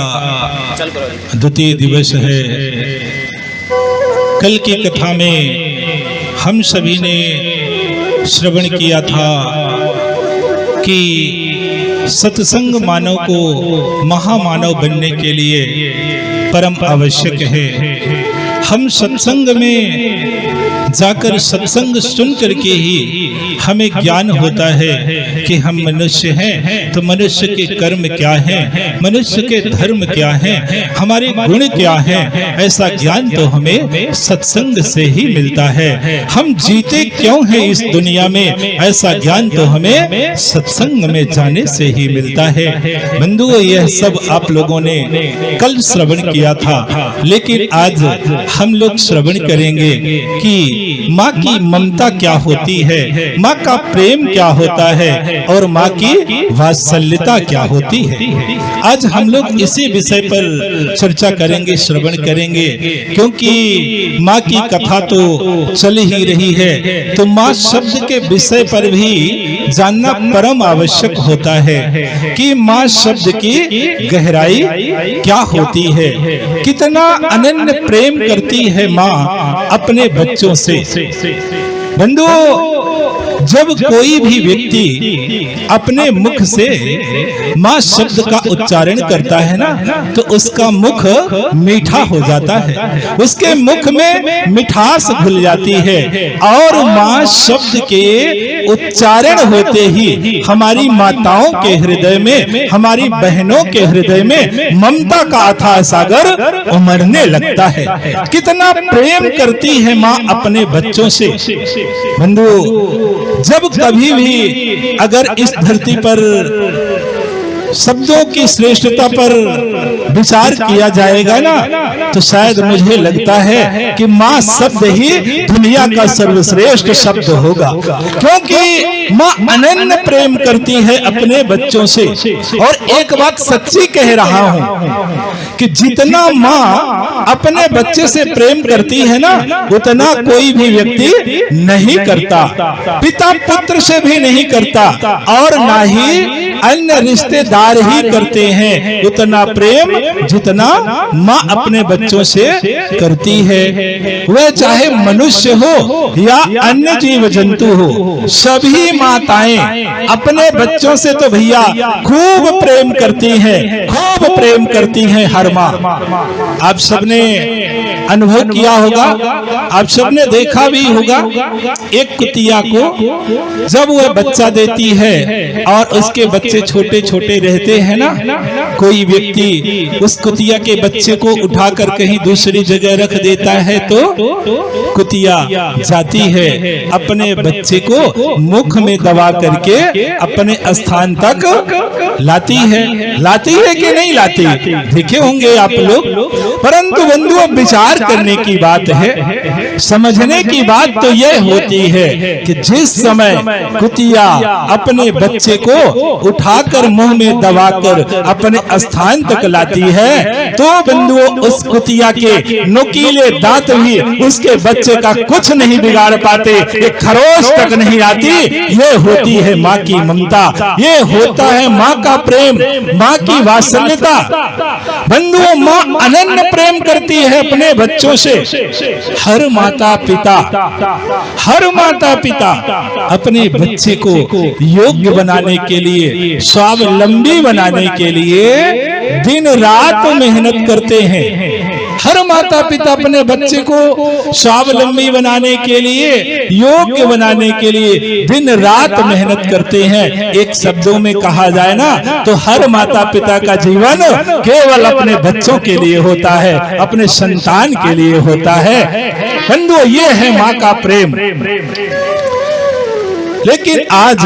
द्वितीय दिवस है। कल की कथा में हम सभी ने श्रवण किया था कि सत्संग मानव को महामानव बनने के लिए परम आवश्यक है। हम सत्संग में जाकर सत्संग सुन करके ही हमें ज्ञान होता है कि हम मनुष्य हैं, तो मनुष्य के कर्म क्या हैं, मनुष्य के धर्म क्या हैं, हमारे गुण क्या हैं। ऐसा ज्ञान तो हमें सत्संग से ही मिलता है। हम जीते क्यों हैं इस दुनिया में, ऐसा ज्ञान तो हमें सत्संग में जाने से ही मिलता है। बंधुओं, यह सब आप लोगों ने कल श्रवण किया था, लेकिन आज हम लोग श्रवण करेंगे कि माँ की ममता क्या होती है, माँ का प्रेम क्या होता है और माँ की वात्सल्यता क्या होती है। आज हम लोग इसी विषय पर चर्चा करेंगे, श्रवण करेंगे, क्योंकि माँ की कथा तो चल ही रही है, तो माँ शब्द के विषय पर भी जानना परम आवश्यक होता है कि माँ शब्द की गहराई क्या होती है, कितना अनन्य प्रेम करती है माँ अपने बच्चों से। बंधुओं, जब कोई भी व्यक्ति अपने मुख से माँ शब्द का उच्चारण करता है ना, तो उसका मुख मीठा हो जाता है, उसके मुख में मिठास घुल जाती है और माँ शब्द के उच्चारण होते ही हमारी माताओं के हृदय में, हमारी बहनों के हृदय में ममता का अथाह सागर उमड़ने लगता है। कितना प्रेम करती है माँ अपने बच्चों से। बंधु, जब कभी भी अगर इस धरती पर शब्दों की श्रेष्ठता पर विचार किया जाएगा ना, तो शायद मुझे लगता है कि माँ शब्द ही दुनिया का सर्वश्रेष्ठ शब्द होगा, क्योंकि माँ अनन्य प्रेम करती है अपने बच्चों से। और एक बात सच्ची कह रहा हूँ कि जितना माँ अपने बच्चे से प्रेम करती है ना, उतना कोई भी व्यक्ति नहीं करता, पिता पुत्र से भी नहीं करता और ना ही अन्य रिश्तेदार ही करते हैं उतना प्रेम जितना माँ अपने बच्चों से करती है। वह चाहे मनुष्य हो या अन्य जीव जंतु हो, सभी माताएं अपने बच्चों से तो भैया खूब प्रेम करती हैं, खूब प्रेम करती हैं हर माँ। आप सबने अनुभव किया होगा, आप सबने देखा भी होगा, एक कुतिया को जब वह बच्चा देती है और उसके बच्चे छोटे छोटे रहते हैं ना, कोई व्यक्ति उस कुतिया के बच्चे को उठाकर कहीं दूसरी जगह रख देता है, तो कुतिया जाती है अपने बच्चे को मुख में दबा करके अपने स्थान तक लाती है कि नहीं लाती, देखे होंगे आप लोग। परंतु बंधुओं, विचार करने की बात है, समझने की बात तो यह होती है कि जिस समय कुतिया अपने बच्चे को उठाकर मुंह में दबाकर अपने स्थान तक लाती है, तो बंधुओं उस कुतिया के नुकीले दांत भी उसके बच्चे का कुछ नहीं बिगाड़ पाते, एक खरोच तक नहीं आती। ये होती है माँ की ममता, ये होता है माँ का प्रेम, माँ की वात्सल्यता। बंधुओं, माँ अनन्य प्रेम करती है अपने बच्चों से। हर माता पिता अपने बच्चे को योग्य बनाने के लिए, स्वावलंबी बनाने के लिए दिन रात मेहनत करते हैं। हर माता पिता अपने बच्चे को स्वावलंबी बनाने के लिए, योग्य बनाने के लिए दिन रात मेहनत करते हैं। एक शब्दों में कहा जाए ना, तो हर माता पिता का जीवन केवल अपने बच्चों के लिए होता है, अपने संतान के लिए होता है। बंधुओं, ये है माँ का प्रेम। लेकिन आज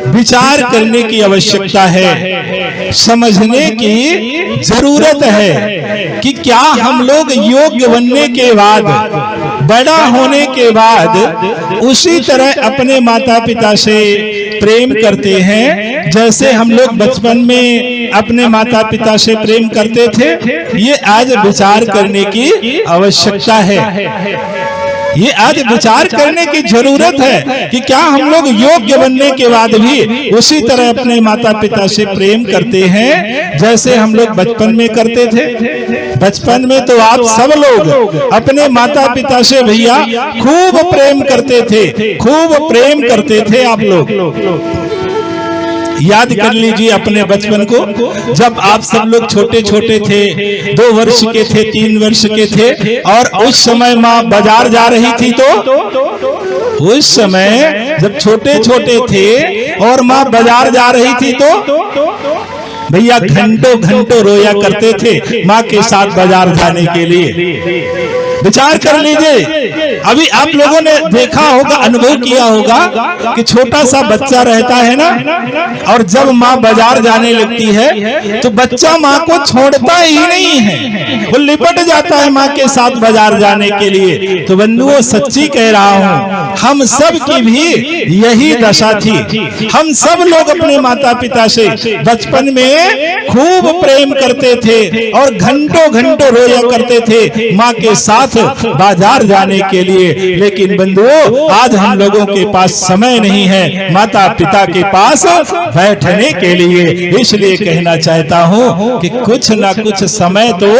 विचार करने की आवश्यकता है, समझने की जरूरत है कि क्या हम लोग योग्य बनने के बाद, बड़ा होने के बाद उसी तरह अपने माता पिता से प्रेम करते हैं जैसे हम लोग बचपन में अपने माता पिता से प्रेम करते थे। ये आज विचार करने की आवश्यकता है। ये आज विचार करने की जरूरत है कि क्या हम लोग योग्य बनने के बाद भी उसी तरह अपने माता पिता से प्रेम करते हैं जैसे हम लोग बचपन में करते थे। बचपन में तो आप सब लोग अपने माता पिता से भैया खूब प्रेम करते थे, खूब प्रेम करते थे आप लोग। याद कर लीजिए अपने बचपन को, जब आप सब लोग छोटे छोटे थे, 2 वर्ष के थे, 3 वर्ष के थे, और उस समय माँ बाजार जा रही थी, तो उस समय जब छोटे छोटे थे और माँ बाजार जा रही थी तो भैया घंटों घंटों रोया करते थे माँ के साथ बाजार जाने के लिए। विचार कर लीजिए, अभी आप लोगों ने देखा होगा, अनुभव किया होगा कि छोटा सा बच्चा रहता है ना, और जब माँ बाजार जाने लगती है तो बच्चा माँ को छोड़ता ही नहीं है, वो लिपट जाता है माँ के साथ बाजार जाने के लिए। तो बंधुओं, सच्ची कह रहा हूँ, हम सब की भी यही दशा थी। हम सब लोग अपने माता पिता से बचपन में खूब प्रेम करते थे और घंटों घंटों रोया करते थे माँ के साथ बाजार जाने के लिए। लेकिन बंधुओं, आज हम लोगों के पास समय नहीं है माता पिता के पास बैठने के लिए। इसलिए कहना चाहता हूँ कि कुछ ना कुछ समय तो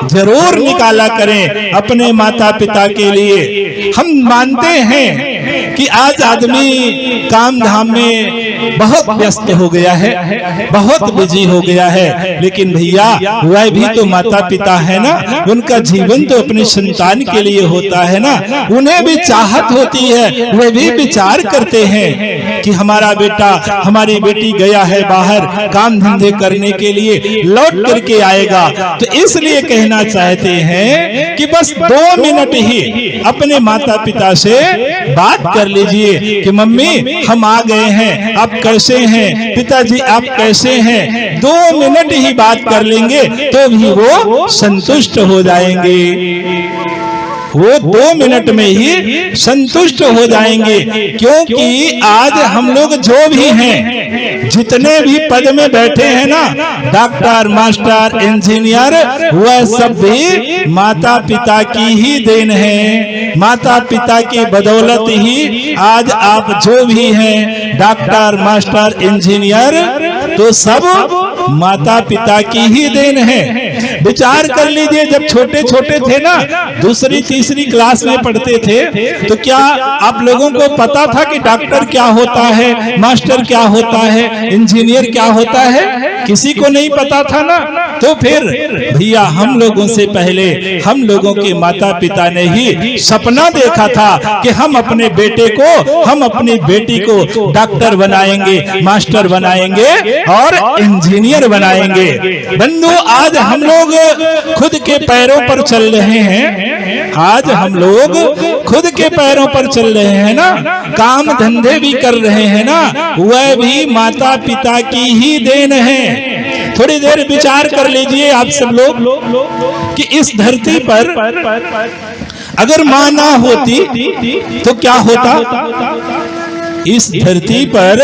जरूर निकाला करें अपने माता पिता के लिए। हम मानते हैं कि आज आदमी काम धाम में बहुत व्यस्त हो गया है, बहुत बिजी हो गया है, लेकिन भैया वह भी तो माता पिता है ना, उनका जीवन तो अपने संतान के लिए होता है ना, उन्हें भी चाहत होती है, वे भी विचार करते हैं कि हमारा बेटा हमारी बेटी गया है बाहर काम धंधे करने के लिए, लौट करके आएगा। तो इसलिए कहना चाहते हैं कि बस 2 मिनट ही अपने माता पिता से बात कर लीजिए कि मम्मी हम आ गए हैं, आप कैसे हैं, पिताजी आप कैसे हैं। 2 मिनट ही बात कर लेंगे तो भी वो संतुष्ट हो जाएंगे, वो 2 मिनट में ही संतुष्ट हो जाएंगे। क्योंकि आज हम लोग जो भी हैं, जितने भी पद में बैठे हैं ना, डॉक्टर, मास्टर, इंजीनियर, वह सब भी माता पिता की ही देन है। माता पिता की बदौलत ही आज आप जो भी हैं, डॉक्टर, मास्टर, इंजीनियर, तो सब माता पिता की ही देन है। विचार कर लीजिए, जब छोटे छोटे थे ना, 2री 3री क्लास में पढ़ते थे, तो क्या आप लोगों को पता था कि डॉक्टर क्या होता है, मास्टर क्या होता है, इंजीनियर क्या होता है? किसी को नहीं पता था ना। तो फिर भैया हम लोगों से पहले हम लोगों के माता पिता ने ही सपना देखा था कि हम अपने बेटे को, हम अपनी बेटी को डॉक्टर बनाएंगे, मास्टर बनाएंगे और इंजीनियर बनाएंगे। बंधु, आज हम लोग खुद के पैरों पर चल रहे हैं, आज हम लोग खुद के पैरों पर चल रहे हैं ना, काम धंधे भी कर रहे हैं ना, वह भी माता पिता की ही देन है। थोड़ी देर विचार कर लीजिए आप सब लोग कि इस धरती पर अगर मां ना होती तो क्या होता? इस धरती पर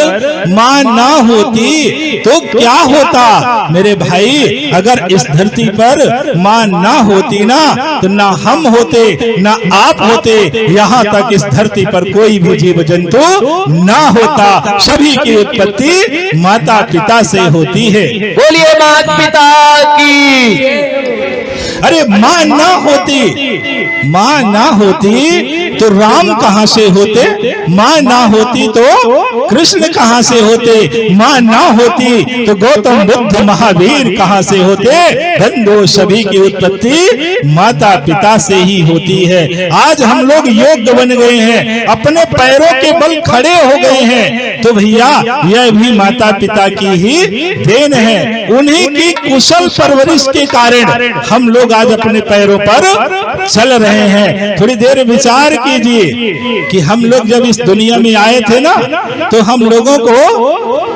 मां ना होती तो क्या होता? मेरे भाई, अगर इस धरती पर मां ना होती ना, तो ना हम होते, ना आप होते, यहाँ तक इस धरती पर कोई भी जीव जंतु ना होता। सभी की उत्पत्ति माता पिता से होती है। बोलिए माता पिता की। अरे मां ना होती, मां ना होती तो राम कहां से होते? मां ना होती तो कृष्ण कहां से होते? मां ना होती तो गौतम बुद्ध महावीर कहां से होते? बंधु, सभी की उत्पत्ति माता पिता से ही होती है। आज हम लोग योग्य बन गए हैं, अपने पैरों के बल खड़े हो गए हैं, तो भैया यह भी माता पिता की ही देन है। उन्हीं की कुशल परवरिश के कारण हम लोग आज अपने पैरों पर चल रहे हैं। थोड़ी देर विचार कीजिए कि हम लोग जब इस दुनिया में आए थे ना, तो हम लोगों को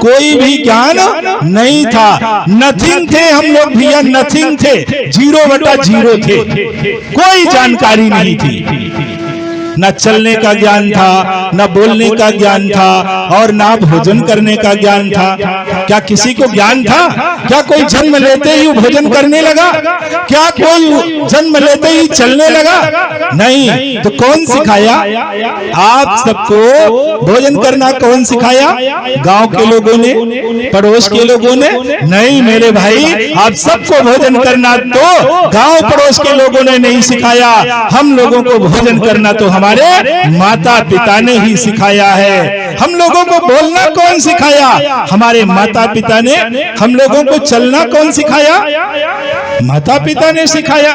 कोई भी ज्ञान नहीं था, नथिंग थे हम लोग भैया, नथिंग थे, 0/0 थे, कोई जानकारी नहीं थी। न चलने का ज्ञान था, न बोलने का ज्ञान था, और ना भोजन करने का ज्ञान था। क्या किसी को ज्ञान था? क्या कोई जन्म लेते ही भोजन करने लगा? क्या कोई जन्म लेते ही चलने लगा? नहीं। तो कौन सिखाया आप सबको भोजन करना? कौन सिखाया? गांव के लोगों ने, पड़ोस के लोगों ने? नहीं मेरे भाई, आप सबको भोजन करना तो गांव पड़ोस के लोगों ने नहीं सिखाया। हम लोगों को भोजन करना तो हमारे माता पिता ने ही सिखाया है। हम लोगों को बोलना कौन सिखाया? हमारे माता पिता ने। हम लोगों को चलना कौन सिखाया? माता पिता ने सिखाया।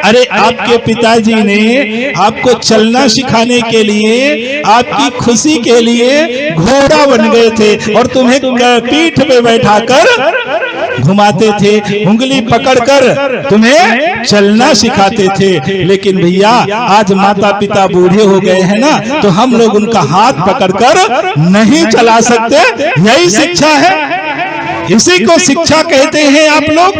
अरे आपके पिताजी ने आपको चलना सिखाने के लिए, आपकी खुशी के लिए घोड़ा बन गए थे और तुम्हें पीठ पे बैठाकर घुमाते थे, उंगली पकड़कर तुम्हें चलना सिखाते थे। लेकिन भैया आज माता पिता बूढ़े हो गए हैं ना, तो हम लोग उनका हाथ पकड़कर नहीं चला सकते। यही शिक्षा है, इसी को शिक्षा कहते हैं आप लोग।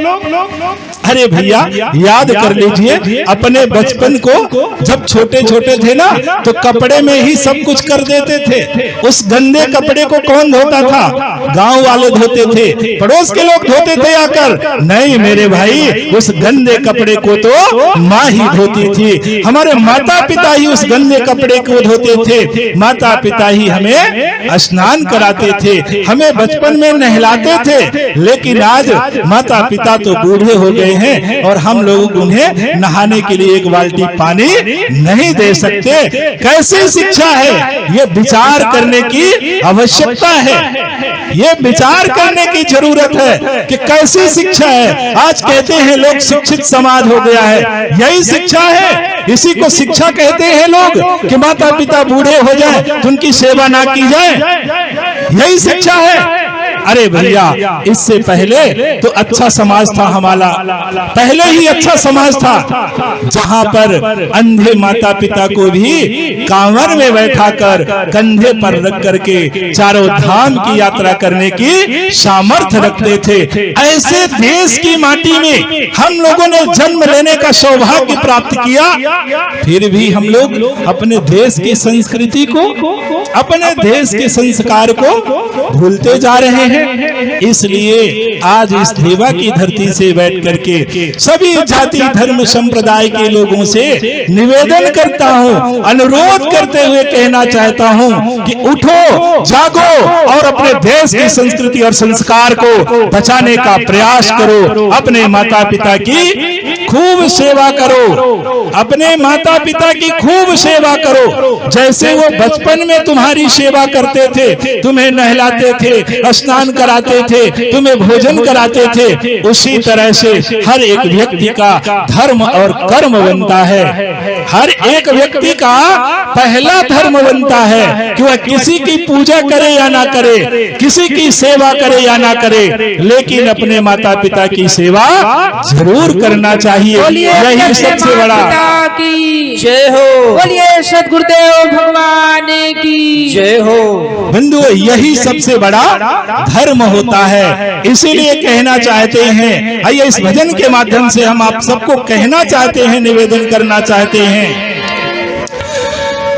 अरे भैया याद कर लीजिए अपने बचपन को, जब छोटे छोटे थे ना तो कपड़े में ही सब कुछ कर देते थे। उस गंदे कपड़े को कौन धोता था? गांव वाले धोते थे, पड़ोस के लोग धोते थे आकर? नहीं मेरे भाई, उस गंदे कपड़े को तो माँ ही धोती थी। हमारे माता पिता ही उस गंदे कपड़े को धोते थे। माता पिता ही हमें स्नान कराते थे, हमें बचपन में नहलाते थे। लेकिन आज माता पिता तो बूढ़े हो गए हैं और हम लोग उन्हें नहाने के लिए एक बाल्टी पानी नहीं दे सकते। कैसी शिक्षा है? ये विचार करने की आवश्यकता है, ये विचार करने की जरूरत है कि कैसी शिक्षा है। आज कहते हैं लोग शिक्षित समाज हो गया है, यही शिक्षा है। इसी को शिक्षा कहते हैं लोग कि माता पिता बूढ़े हो जाए तो उनकी सेवा ना की जाए, यही शिक्षा है। अरे भैया इससे पहले तो अच्छा समाज था हमारा, पहले ही अच्छा समाज था, जहां पर अंधे माता पिता को भी कांवर में बैठाकर कंधे पर रख करके चारों धाम की यात्रा करने की सामर्थ्य रखते थे। ऐसे देश की माटी में हम लोगों ने जन्म लेने का सौभाग्य प्राप्त किया, फिर भी हम लोग अपने देश की संस्कृति को, अपने देश के संस्कार को भूलते जा रहे हैं। इसलिए आज इस देवा की धरती से बैठ करके सभी जाति धर्म संप्रदाय के लोगों से निवेदन करता हूँ, अनुरोध करते हुए कहना चाहता हूँ कि उठो, जागो और अपने देश की संस्कृति और संस्कार को बचाने का प्रयास करो। अपने माता पिता की खूब सेवा करो, अपने माता पिता की खूब सेवा करो। जैसे वो बचपन में तुम्हारी सेवा करते थे, तुम्हें नहलाते थे, स्नान कराते थे, तुम्हें भोजन कराते थे, उसी तरह से हर एक व्यक्ति का धर्म और कर्म बनता है। हर एक व्यक्ति का पहला धर्म बनता है कि वह किसी की पूजा करे या ना करे, किसी की सेवा करे या ना करे, लेकिन अपने माता पिता की सेवा जरूर करना चाहिए। यही सबसे बड़ा जय हो। बोलिए सद्गुरुदेव भगवान की जय हो। बंधुओं यही सबसे बड़ा धर्म होता है। इसीलिए कहना चाहते हैं, आइए इस भजन के माध्यम से हम आप सबको कहना चाहते हैं, निवेदन करना चाहते हैं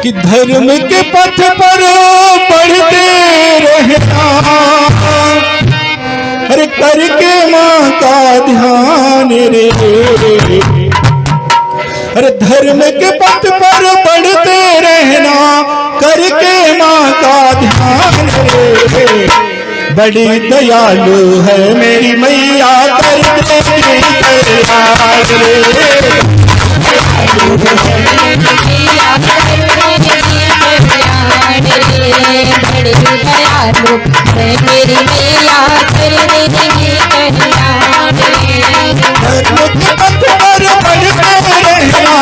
कि धर्म के पथ पर बढ़ते रहना, अरे करके माँ का ध्यान रे। अरे धर्म के पथ पर बढ़ते रहना, करके माँ का ध्यान रे। बड़ी दयालु है मेरी मैया, कर देगी कल्याण रे। बड़ी दयालु है मेरी मैया, कर देगी कल्याण रे। धर्म के पथ पर बढ़ते रहना,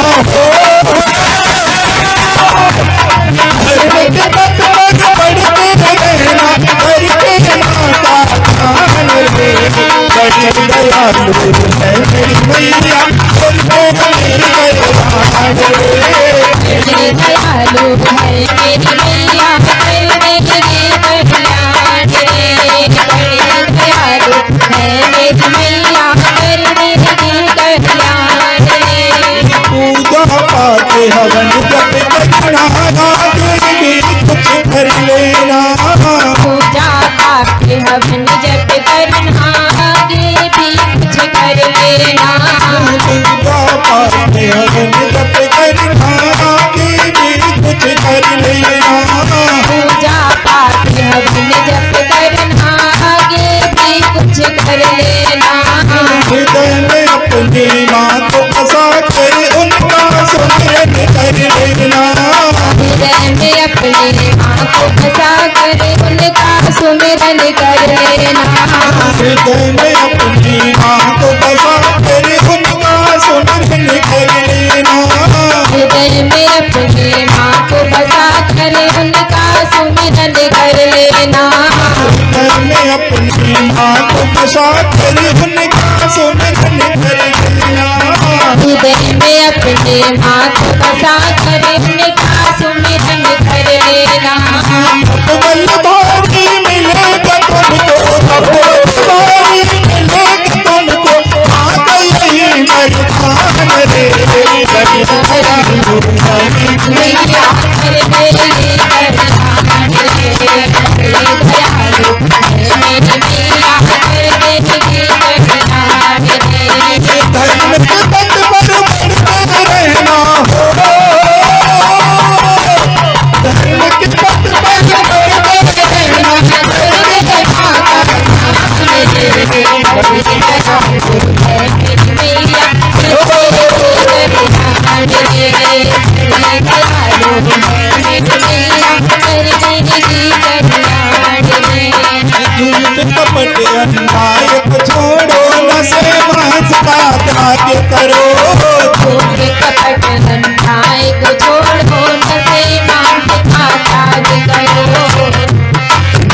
धर्म के पथ पर बढ़ते रहना, करके माँ का ध्यान रे। बड़ी दयालु है मेरी मैया, कर देगी कल्याण रे। बड़ी दयालु है मेरी मैया, कर देगी कल्याण रे। बड़ी दयालु है मेरी मैया, कर देगी कल्याण रे। पूजा पाठ हवन जप करना, पूजा पाठ में हवन जप करना आगे भी कुछ कर लेना। पूजा पाठ हवन जप करना आगे भी कुछ कर लेना। हृदय में अपनी माँ को बसा कर उनका सुमिरन कर लेना। हृदय में अपनी माँ को बसा कर उनका सुमिरन कर लेना। हृदय में अपनी माँ को बसा कर उनका सुमिरन कर लेना। हृदय में अपनी माँ को बसा कर उनका सुमिरन कर लेना। हृदय में अपनी माँ को बसा कर उनका सुमिरन कर लेना। हृदय में अपनी माँ को बसा कर उनका सुमिरन कर लेना। बलधारी मिलेगा तुमको, बलधारी मिलेगा तुमको, आ गई मरदान रे। मैया कर मेरी करदान रे, दयालु मेरी मैया कर मेरी करदान रे। धर्म के पथ पर बढ़ते रहना हो, धर्म के पथ पर बढ़ते रहना। झूठ कपट अन्याय को छोड़ो, नशे मांस का त्याग करो। झूठ कपट अन्याय को छोड़ो, नशे मांस का त्याग करो।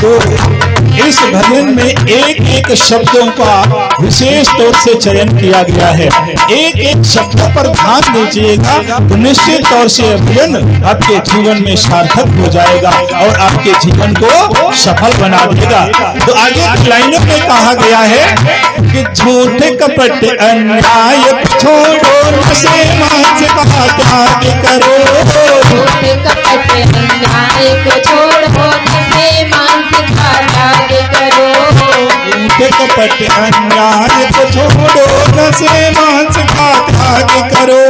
तो इस भजन में एक एक शब्दों का विशेष तौर से चयन किया गया है। एक एक शब्दों पर ध्यान दीजिएगा तो निश्चित तौर से यह भजन आपके जीवन में सार्थक हो जाएगा और आपके जीवन को सफल बना देगा। तो आगे की लाइनों में कहा गया है कि झूठ कपट अन्याय छोड़ो, नशे मांस का त्याग करो। झूठ कपट अन्याय को छोड़ो, नशे मांस का त्याग करो। झूठ कपट अन्याय को छोड़ो, नशे मांस का त्याग करो।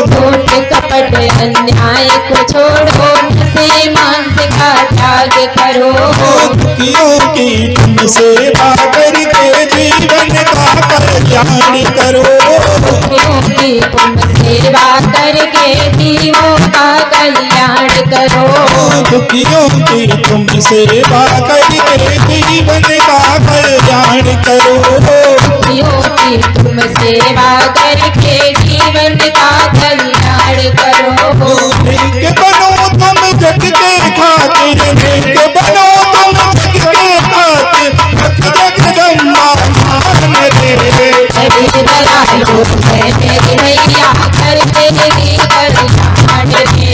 झूठ कपट अन्याय को छोड़ो, नशे मांस का त्याग करो। दुखियों की तुम सेवा करके जीवन का कल्याण करो। दुखियों की तुम सेवा करके जीवों का कल्याण करो। दुखियों की तुम सेवा करके जीवन का कल्याण करो। दुखियों की तुम सेवा करके जीवन का कल्याण करो। नेक बनो तुम जग के खातिर, नेक बनो तुम जग के खातिर, जगदम्बा मान रे। बड़ी दयालु है मेरी मैया कर मेरी कल्याण रे।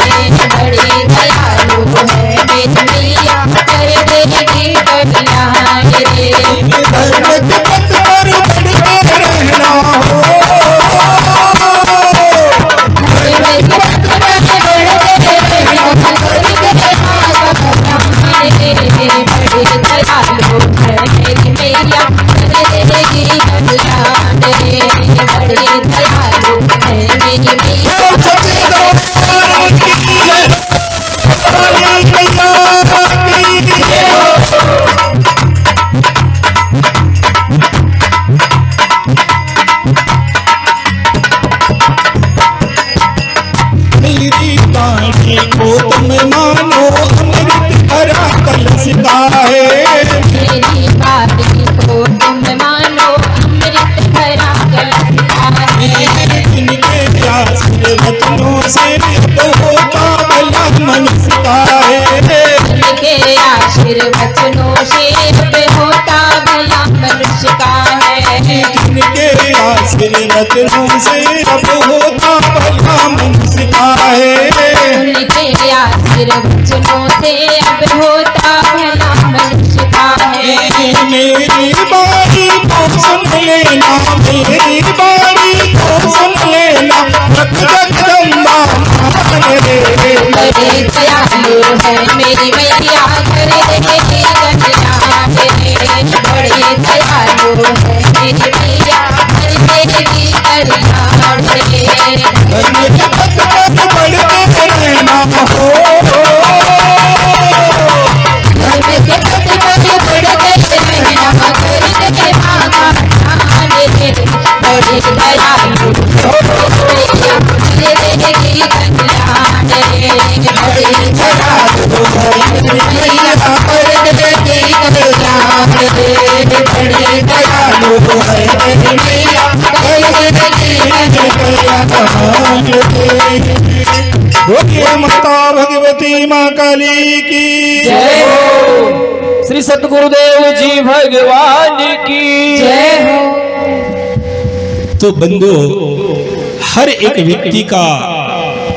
बड़ी दयालु है मेरी मैया कर मेरी कल्याण रे। धर्म के पथ पर बढ़ते रहना हो, धर्म के पथ पर बढ़ते रहना। बड़ी दयालु है मेरी मैया कर मेरी कल्याण रे। बड़ी दयालु है मेरी मैया। मेरी बाणी को तुम मानो, अमृत भरा कलश का है। मेरी बात को तुम मानो, अमृत भरा कलश का है। जिनके प्यास वचनों से तो होता भला मनुष्य का है। जिनके आशीर्वचनों से अब होता भला मनुष्य का है। जिनके आशीर्वचनों से अब होता भला मनुष्य का है। उनके आशीर्वचनों से अब होता भला मनुष्य का है। मेरी बाणी को सुन लेना, मेरी बाणी को सुन लेना, जगदम्बा मान रे। बड़े दयालु है मेरी मैया कर मेरी कल्याण रे। बड़े दयालु है मेरी मैया कर मेरी करेगी कल्याण रे, बड़ी चढ़ा लो मैया करेगी कल्याण रे, बड़ी चढ़ा लो मैया करेगी कल्याण रे। बोलिए माता भगवती माँ काली की जय हो। श्री सतगुरुदेव जी भगवान की जय हो। तो बंधु, हर एक व्यक्ति का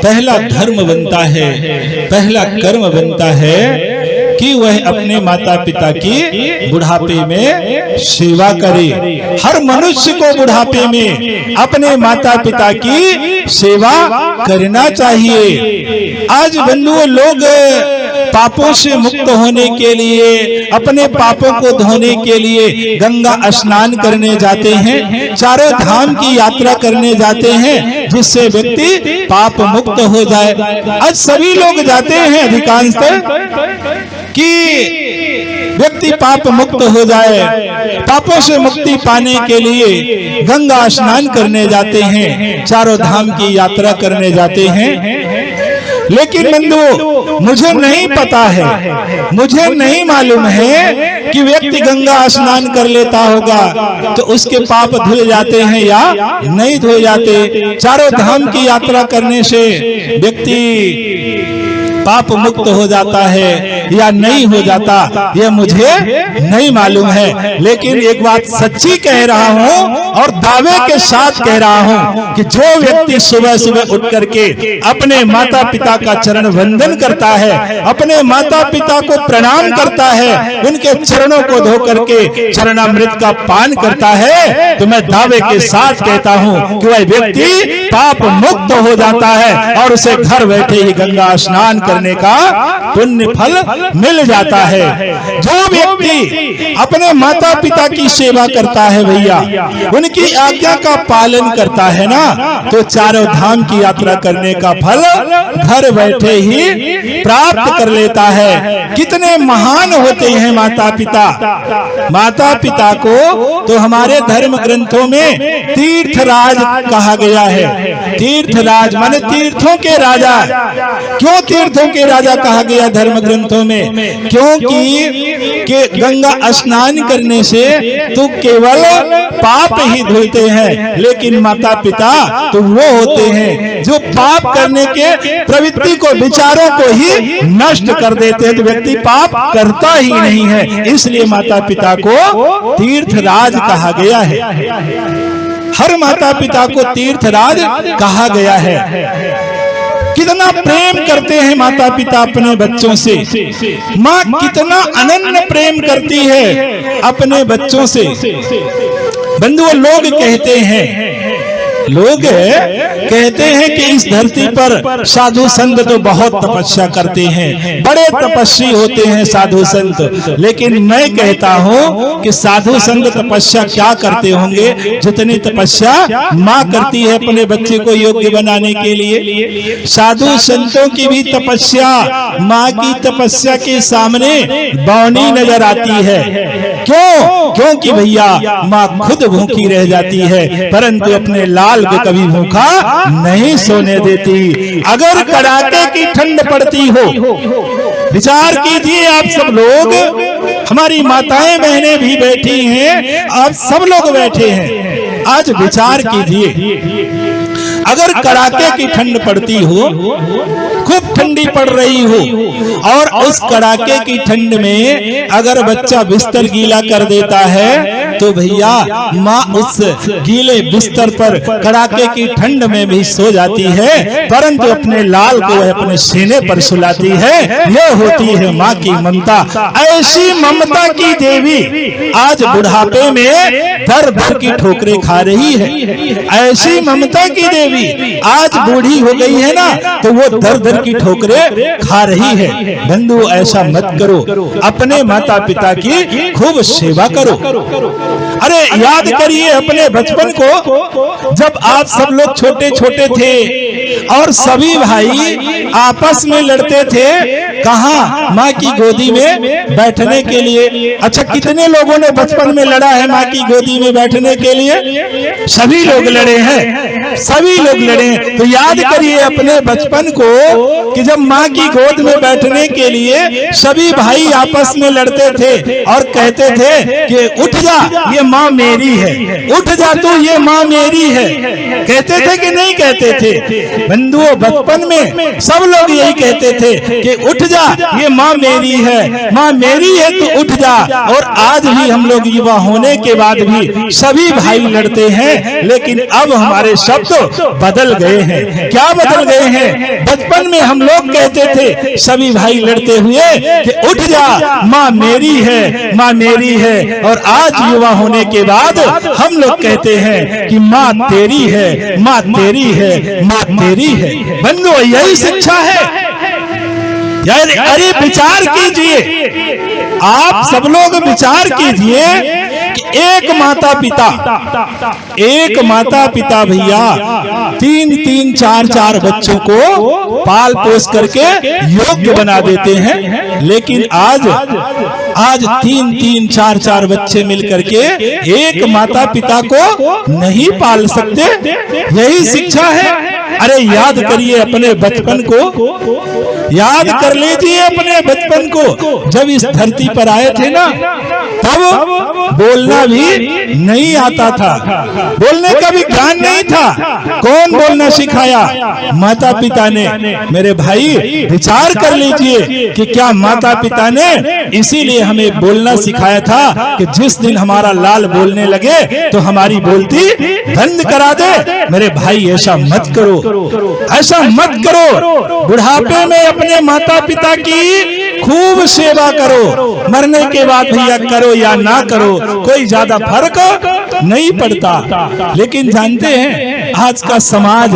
पहला धर्म बनता है, पहला कर्म बनता है कि वह अपने माता पिता की बुढ़ापे में सेवा करे। हर मनुष्य को बुढ़ापे में अपने माता पिता की सेवा करना चाहिए। आज बंधुओं, लोग पापों से मुक्त होने के लिए, अपने पापों को धोने के लिए गंगा स्नान करने जाते हैं, चारों धाम की यात्रा करने जाते हैं, जिससे व्यक्ति पाप मुक्त हो जाए। आज सभी लोग जाते हैं अधिकांशतः कि व्यक्ति पाप मुक्त हो जाए, पापों से मुक्ति पाने के लिए गंगा स्नान करने जाते हैं, चारों धाम की यात्रा करने जाते हैं। लेकिन बंधुओं, मुझे नहीं पता है, मुझे नहीं मालूम है कि व्यक्ति गंगा स्नान कर लेता होगा तो उसके पाप धुल जाते हैं या नहीं धुल जाते। चारों धाम की यात्रा करने से व्यक्ति पाप मुक्त हो जाता है या नहीं हो जाता, यह मुझे नहीं मालूम है। लेकिन एक बात सच्ची कह रहा हूँ और दावे के साथ कह रहा हूँ कि जो व्यक्ति सुबह सुबह उठ करके अपने माता पिता का चरण वंदन करता है, अपने माता पिता को प्रणाम करता है, उनके चरणों को धो करके चरणामृत का पान करता है, तो मैं दावे के साथ कहता हूँ कि वह व्यक्ति पाप मुक्त हो जाता है और उसे घर बैठे ही गंगा स्नान करने का पुण्य फल मिल जाता है। जो व्यक्ति अपने माता पिता की सेवा करता है भैया, उनकी आज्ञा का पालन करता है ना, तो चारों धाम की यात्रा करने का फल घर बैठे ही प्राप्त कर लेता है। कितने महान होते हैं माता पिता। माता पिता को तो हमारे धर्म ग्रंथों में तीर्थराज कहा गया है। तीर्थराज माने तीर्थों के राजा। क्यों तीर्थों के राजा कहा गया धर्म ग्रंथों में? क्योंकि कि गंगा स्नान करने से तो केवल पाप ही धुलते हैं, लेकिन माता पिता तो वो होते हैं जो पाप करने के प्रवृत्ति को, विचारों को ही नष्ट कर देते हैं, तो व्यक्ति पाप करता ही नहीं है। इसलिए माता पिता को तीर्थराज कहा गया है। हर माता पिता को तीर्थराज कहा गया है। कितना प्रेम करते हैं माता पिता अपने बच्चों से। माँ कितना अनन्य प्रेम करती है अपने बच्चों से। बंधुओं, लोग कहते हैं कि इस धरती पर साधु संत तो बहुत तपस्या करते हैं, बड़े तपस्वी होते हैं साधु संत। लेकिन मैं कहता हूँ कि साधु संत तपस्या क्या करते होंगे जितनी तपस्या माँ करती है अपने बच्चे को योग्य बनाने के लिए। साधु संतों की भी तपस्या माँ की तपस्या के सामने बौनी नजर आती है। क्यों? क्योंकि भैया माँ खुद भूखी रह जाती है, परंतु अपने लाल को कभी भूखा नहीं सोने देती। अगर कड़ाके की ठंड पड़ती हो, विचार कीजिए आप सब लोग, हमारी माताएं बहनें भी बैठी हैं, आप सब लोग बैठे हैं, आज विचार कीजिए, अगर कड़ाके की ठंड पड़ती हो, खूब ठंडी पड़ रही हो, और उस कड़ाके की ठंड में अगर बच्चा बिस्तर गीला कर देता है, तो भैया माँ उस गीले बिस्तर पर कड़ाके की ठंड में भी सो जाती है, परंतु अपने लाल को वह अपने सीने पर सुलाती है। यह होती है माँ की ममता। ऐसी ममता की देवी आज बुढ़ापे में दर दर की ठोकरें खा रही है। ऐसी ममता की देवी आज बूढ़ी हो गई है ना, तो वो दर दर की ठोकरें खा रही है। बंधु, ऐसा मत करो, अपने माता पिता की खूब सेवा करो। अरे याद करिए अपने बचपन को, जब आप सब लोग छोटे छोटे थे और सभी भाई आपस में लड़ते थे, कहा माँ की गोदी में बैठने के लिए। अच्छा, कितने लोगों ने बचपन में लड़ा है माँ की गोदी में बैठने के लिए? सभी लोग लड़े हैं, सभी लोग लड़े हैं। तो याद करिए अपने बचपन को कि जब माँ की गोद में बैठने के लिए सभी भाई आपस में लड़ते थे और कहते थे कि उठ जा, ये माँ मेरी है, उठ जा तू, ये माँ मेरी है। कहते थे कि नहीं कहते थे? बंधुओं, बचपन में सब लोग यही कहते थे कि उठ जा, ये माँ मेरी है, माँ मेरी है, तू उठ जा। और आज भी हम लोग युवा होने के बाद भी सभी भाई लड़ते हैं, लेकिन अब हमारे शब्द बदल गए हैं। क्या बदल गए हैं? बचपन में हम लोग कहते थे सभी भाई लड़ते हुए कि उठ जा, माँ मेरी है, माँ मेरी है। और आज युवा होने के बाद हम लोग कहते हैं कि माँ तेरी है, माँ तेरी है, माँ तेरी है। बंधुओं, यही शिक्षा है। अरे विचार कीजिए, आप सब लोग विचार कीजिए कि एक माता पिता भैया 3-3, 4-4 बच्चों को पाल पोस करके योग्य बना देते हैं, लेकिन आज 3-3, 4-4 बच्चे मिल करके एक माता पिता को नहीं पाल सकते। यही शिक्षा है। अरे याद करिए अपने बचपन को, याद कर लीजिए अपने बचपन को। जब इस धरती पर आए थे ना, तब बोलना भी नहीं आता था, बोलने का भी ज्ञान नहीं था। कौन बोलना सिखाया? माता पिता ने। मेरे भाई, विचार कर लीजिए कि क्या माता पिता ने इसीलिए हमें बोलना सिखाया था कि जिस दिन हमारा लाल बोलने लगे तो हमारी बोलती बंद करा दे। मेरे भाई, ऐसा मत करो, ऐसा मत करो। बुढ़ापे में अपने माता पिता की खूब सेवा करो, मरने के बाद भैया करो या ना करो, कोई ज्यादा फर्क नहीं पड़ता। लेकिन जानते हैं आज का समाज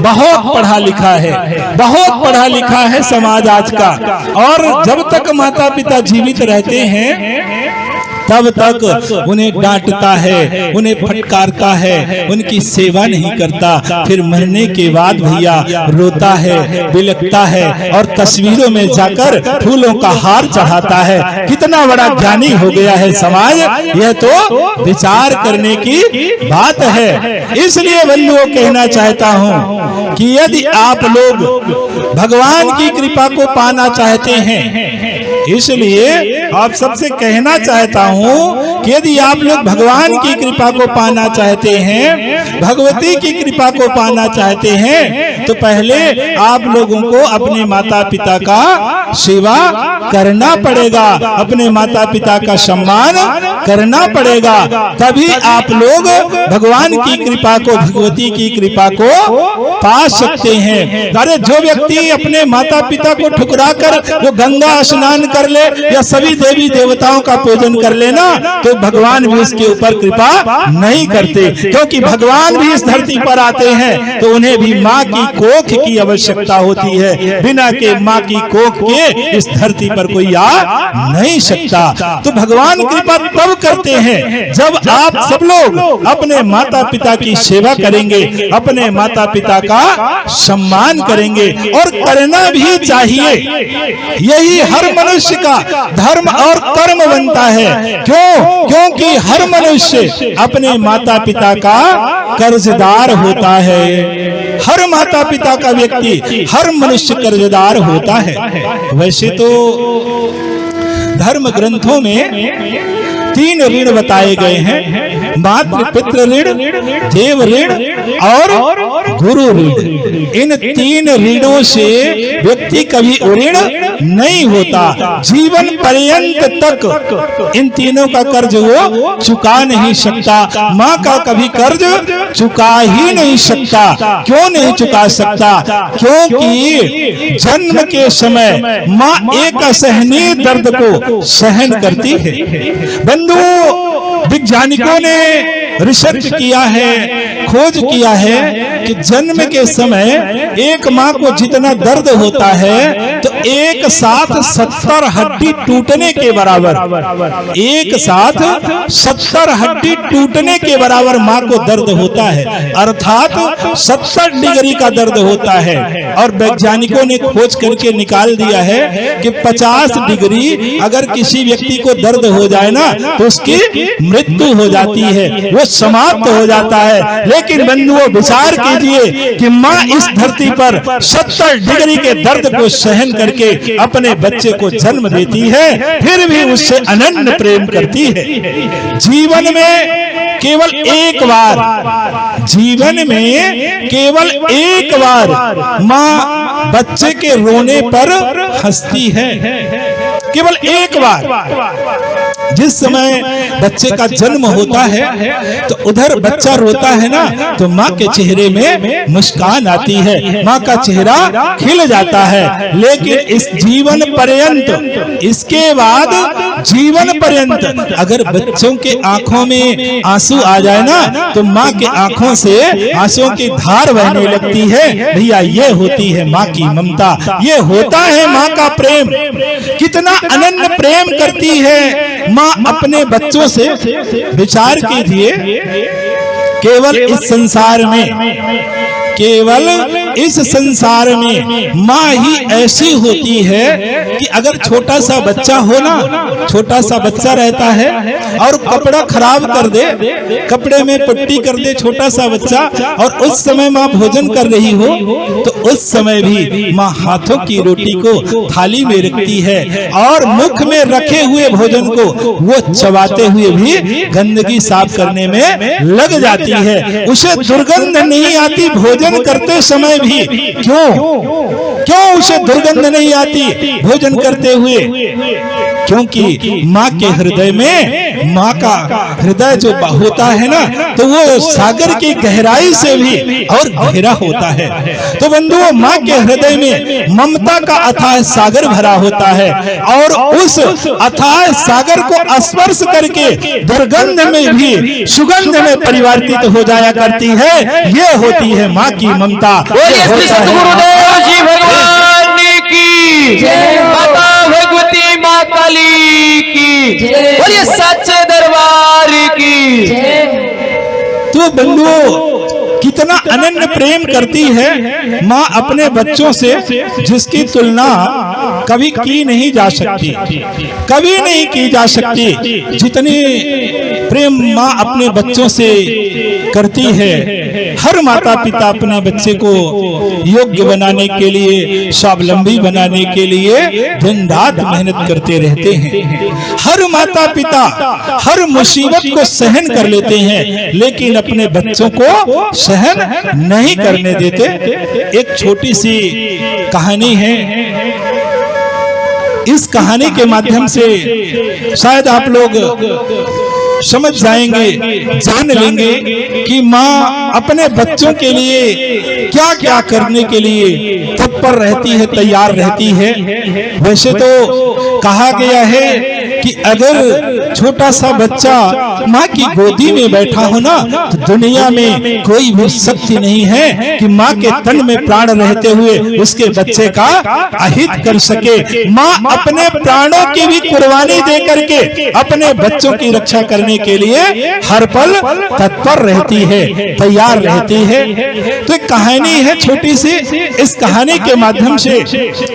बहुत पढ़ा लिखा है, बहुत पढ़ा लिखा है समाज आज का। और जब तक माता पिता जीवित रहते हैं तब तक उन्हें डांटता है, उन्हें फटकारता है, उनकी सेवा नहीं करता। फिर मरने के बाद भैया रोता है, बिलखता है और तस्वीरों में जाकर फूलों का हार चढ़ाता है। कितना बड़ा ज्ञानी हो गया है समाज। यह तो विचार करने की बात है। इसलिए बंधुओं, कहना चाहता हूँ कि यदि आप लोग भगवान की कृपा को पाना चाहते हैं, इसलिए आप सबसे कहना चाहता हूँ कि यदि आप लोग भगवान की कृपा को पाना चाहते हैं, भगवती की कृपा को पाना चाहते हैं, तो पहले आप लोगों को अपने माता पिता का सेवा करना पड़ेगा, अपने माता पिता का सम्मान करना पड़ेगा। तभी आप लोग भगवान की कृपा को, भगवती की कृपा को पा सकते हैं। अरे जो व्यक्ति अपने माता पिता को ठुकरा कर वो गंगा स्नान कर ले या सभी देवी देवताओं का पूजन कर लेना, तो भगवान भी उसके ऊपर कृपा नहीं करते। क्योंकि भगवान भी इस धरती पर आते हैं तो उन्हें भी माँ की कोख की आवश्यकता होती है। बिना के माँ की कोख के इस धरती पर कोई आ नहीं सकता। तो भगवान कृपा तब करते हैं जब आप सब लोग अपने माता पिता की सेवा करेंगे, अपने माता पिता का सम्मान करेंगे, और करना भी चाहिए। यही हर मनुष्य का धर्म और कर्म बनता है। क्यों? क्योंकि हर मनुष्य अपने माता पिता का कर्जदार होता है। हर माता पिता का व्यक्ति, हर मनुष्य कर्जदार होता है। वैसे तो धर्म ग्रंथों में 3 ऋण बताए गए हैं, मातृ पितृ ऋण, देव ऋण और गुरु ऋण। इन 3 ऋणों से व्यक्ति कभी ऋण नहीं होता। जीवन पर्यंत तक इन तीनों का कर्ज वो चुका नहीं सकता। माँ का कभी कर्ज चुका ही नहीं सकता। क्यों नहीं चुका सकता? क्योंकि जन्म के समय माँ एक असहनीय दर्द को सहन करती है। वैज्ञानिकों ने रिसर्च किया है, खोज किया है कि जन्म के समय एक माँ को जितना दर्द होता है तो एक साथ 70 हड्डी टूटने के बराबर, एक साथ 70 हड्डी टूटने के बराबर माँ को दर्द होता है, अर्थात 70 डिग्री का दर्द होता है। और वैज्ञानिकों ने खोज करके निकाल दिया है कि 50 डिग्री अगर किसी व्यक्ति को दर्द हो जाए ना तो उसकी मृत्यु हो जाती है, वो समाप्त हो जाता है। लेकिन बंधुओं विचार कीजिए कि माँ इस धरती पर 70 डिग्री के दर्द को सहन करके अपने बच्चे को जन्म देती है, फिर भी उससे अनन्य प्रेम करती है। जीवन में केवल एक बार, जीवन में केवल एक बार माँ बच्चे के रोने पर हंसती है, केवल एक बार। जिस समय बच्चे का जन्म होता है तो उधर बच्चा रोता है ना तो माँ के चेहरे में मुस्कान आती है, माँ का चेहरा खिल जाता है। लेकिन इस जीवन पर्यंत, इसके बाद जीवन पर्यंत अगर बच्चों के आंखों में आंसू आ जाए ना तो माँ के आंखों से आंसुओं की धार बहने लगती है। भैया ये होती है माँ की ममता, ये होता है माँ का प्रेम। कितना अनन्य प्रेम करती है माँ अपने बच्चों से। विचार कीजिए, केवल इस संसार में, केवल इस संसार में माँ ही ऐसी होती है कि अगर छोटा सा बच्चा हो ना, छोटा सा बच्चा रहता है और कपड़ा खराब कर दे, कपड़े में पट्टी कर दे छोटा सा बच्चा, और उस समय माँ भोजन कर रही हो तो उस समय भी माँ हाथों की रोटी को थाली में रखती है और मुख में रखे हुए भोजन को वो चबाते हुए भी गंदगी साफ करने में लग जाती है। उसे दुर्गंध नहीं आती भोजन करते समय भी। क्यों उसे दुर्गंध नहीं आती भोजन करते हुए? क्योंकि माँ के हृदय में, माँ का हृदय जो होता है ना तो वो सागर की गहराई से भी और गहरा होता है। तो बंधुओं, माँ के हृदय में ममता का अथाह सागर भरा होता है और उस अथाह सागर को स्पर्श करके दुर्गंध में भी सुगंध में परिवर्तित हो जाया करती है। ये होती है माँ की ममता। गुरुदेव जी भगवान की जय, माता भगवती माँ काली की, बोलिए सच्चे दरबार की। तो बंधुओं, कितना अनन्य प्रेम करती है माँ अपने बच्चों से, जिसकी तुलना कभी की नहीं जा सकती, कभी नहीं की जा सकती। जितनी प्रेम माँ अपने बच्चों से करती है, हर माता पिता अपने बच्चे को योग्य बनाने के लिए, स्वावलंबी बनाने के लिए दिन रात मेहनत करते रहते हैं। हर माता पिता हर मुसीबत को सहन कर लेते हैं, लेकिन अपने बच्चों को सहन नहीं करने देते। एक छोटी सी कहानी है, इस कहानी के माध्यम से शायद आप लोग समझ जाएंगे, जान लेंगे कि माँ अपने बच्चों के लिए क्या क्या करने के लिए तत्पर रहती है, तैयार रहती है। वैसे तो कहा गया है कि अगर छोटा सा बच्चा माँ की गोदी में बैठा हो ना तो दुनिया में कोई भी शक्ति नहीं है कि माँ के तन में प्राण रहते हुए उसके बच्चे का अहित कर सके। माँ अपने प्राणों की भी कुर्बानी दे करके अपने बच्चों की रक्षा करने के लिए हर पल तत्पर रहती है, तैयार रहती है। तो एक कहानी है छोटी सी, इस कहानी के माध्यम से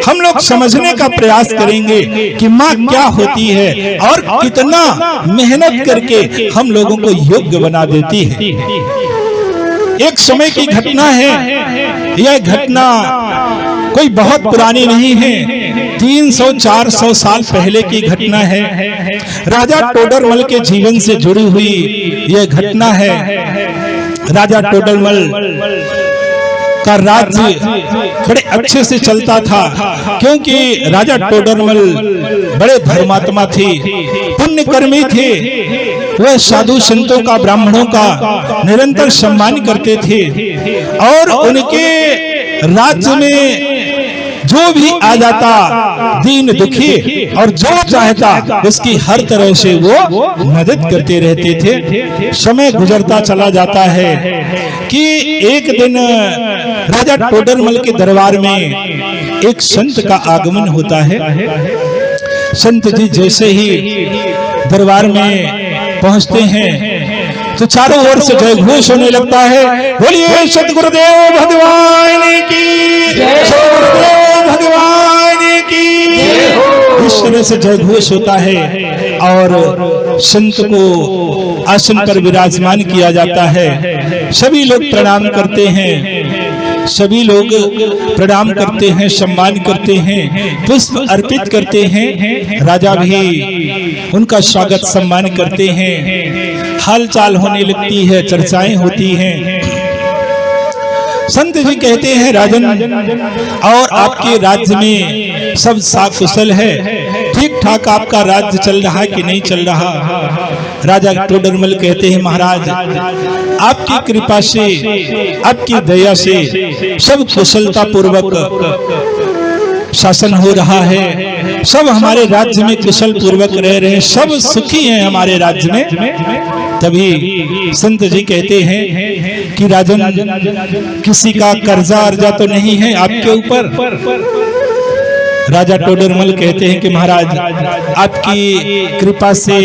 हम लोग समझने का प्रयास करेंगे कि माँ क्या होती है और कितना मेहनत करके हम लोगों को योग्य बना देती है। एक समय की घटना है, यह घटना कोई बहुत पुरानी नहीं है, 300-400 साल पहले की घटना है। राजा टोडरमल के जीवन से जुड़ी हुई यह घटना है। राजा टोडरमल का राज्य बड़े अच्छे से चलता था, क्योंकि राजा टोडरमल बड़े धर्मात्मा थे, पुण्यकर्मी थे। वह साधु संतों का, ब्राह्मणों का निरंतर सम्मान करते थे और उनके राज्य में जो भी आ जाता दीन दुखी और जो चाहता उसकी हर तरह से वो मदद करते रहते थे। समय गुजरता चला जाता है कि एक दिन राजा टोडरमल के दरबार में एक संत का आगमन होता है। संत जी जैसे ही दरबार में पहुंचते हैं तो चारों ओर से जय घोष होने लगता है। बोलिए सतगुरुदेव भगवान की, सतगुरुदेव भगवान की। इस तरह से जय घोष होता है और संत को आसन पर विराजमान किया जाता है। सभी लोग प्रणाम करते हैं, सभी लोग प्रणाम करते हैं, सम्मान करते हैं, पुष्प अर्पित करते हैं। राजा भी उनका स्वागत सम्मान करते हैं। हालचाल होने लगती है, चर्चाएं होती हैं। संत जी कहते हैं राजन, और आपके राज्य में सब साकुशल है, ठीक ठाक आपका राज्य चल रहा कि नहीं चल रहा? राजा टोडरमल कहते हैं महाराज, आपकी कृपा से, आपकी दया से सब कुशलता पूर्वक शासन हो रहा है। सब हमारे राज्य में कुशल पूर्वक रह रहे हैं, सब सुखी हैं हमारे राज्य में। तभी संत जी कहते हैं कि राजन, किसी का कर्जा अर्जा तो नहीं है आपके ऊपर? राजा टोडरमल कहते हैं कि महाराज, आपकी कृपा से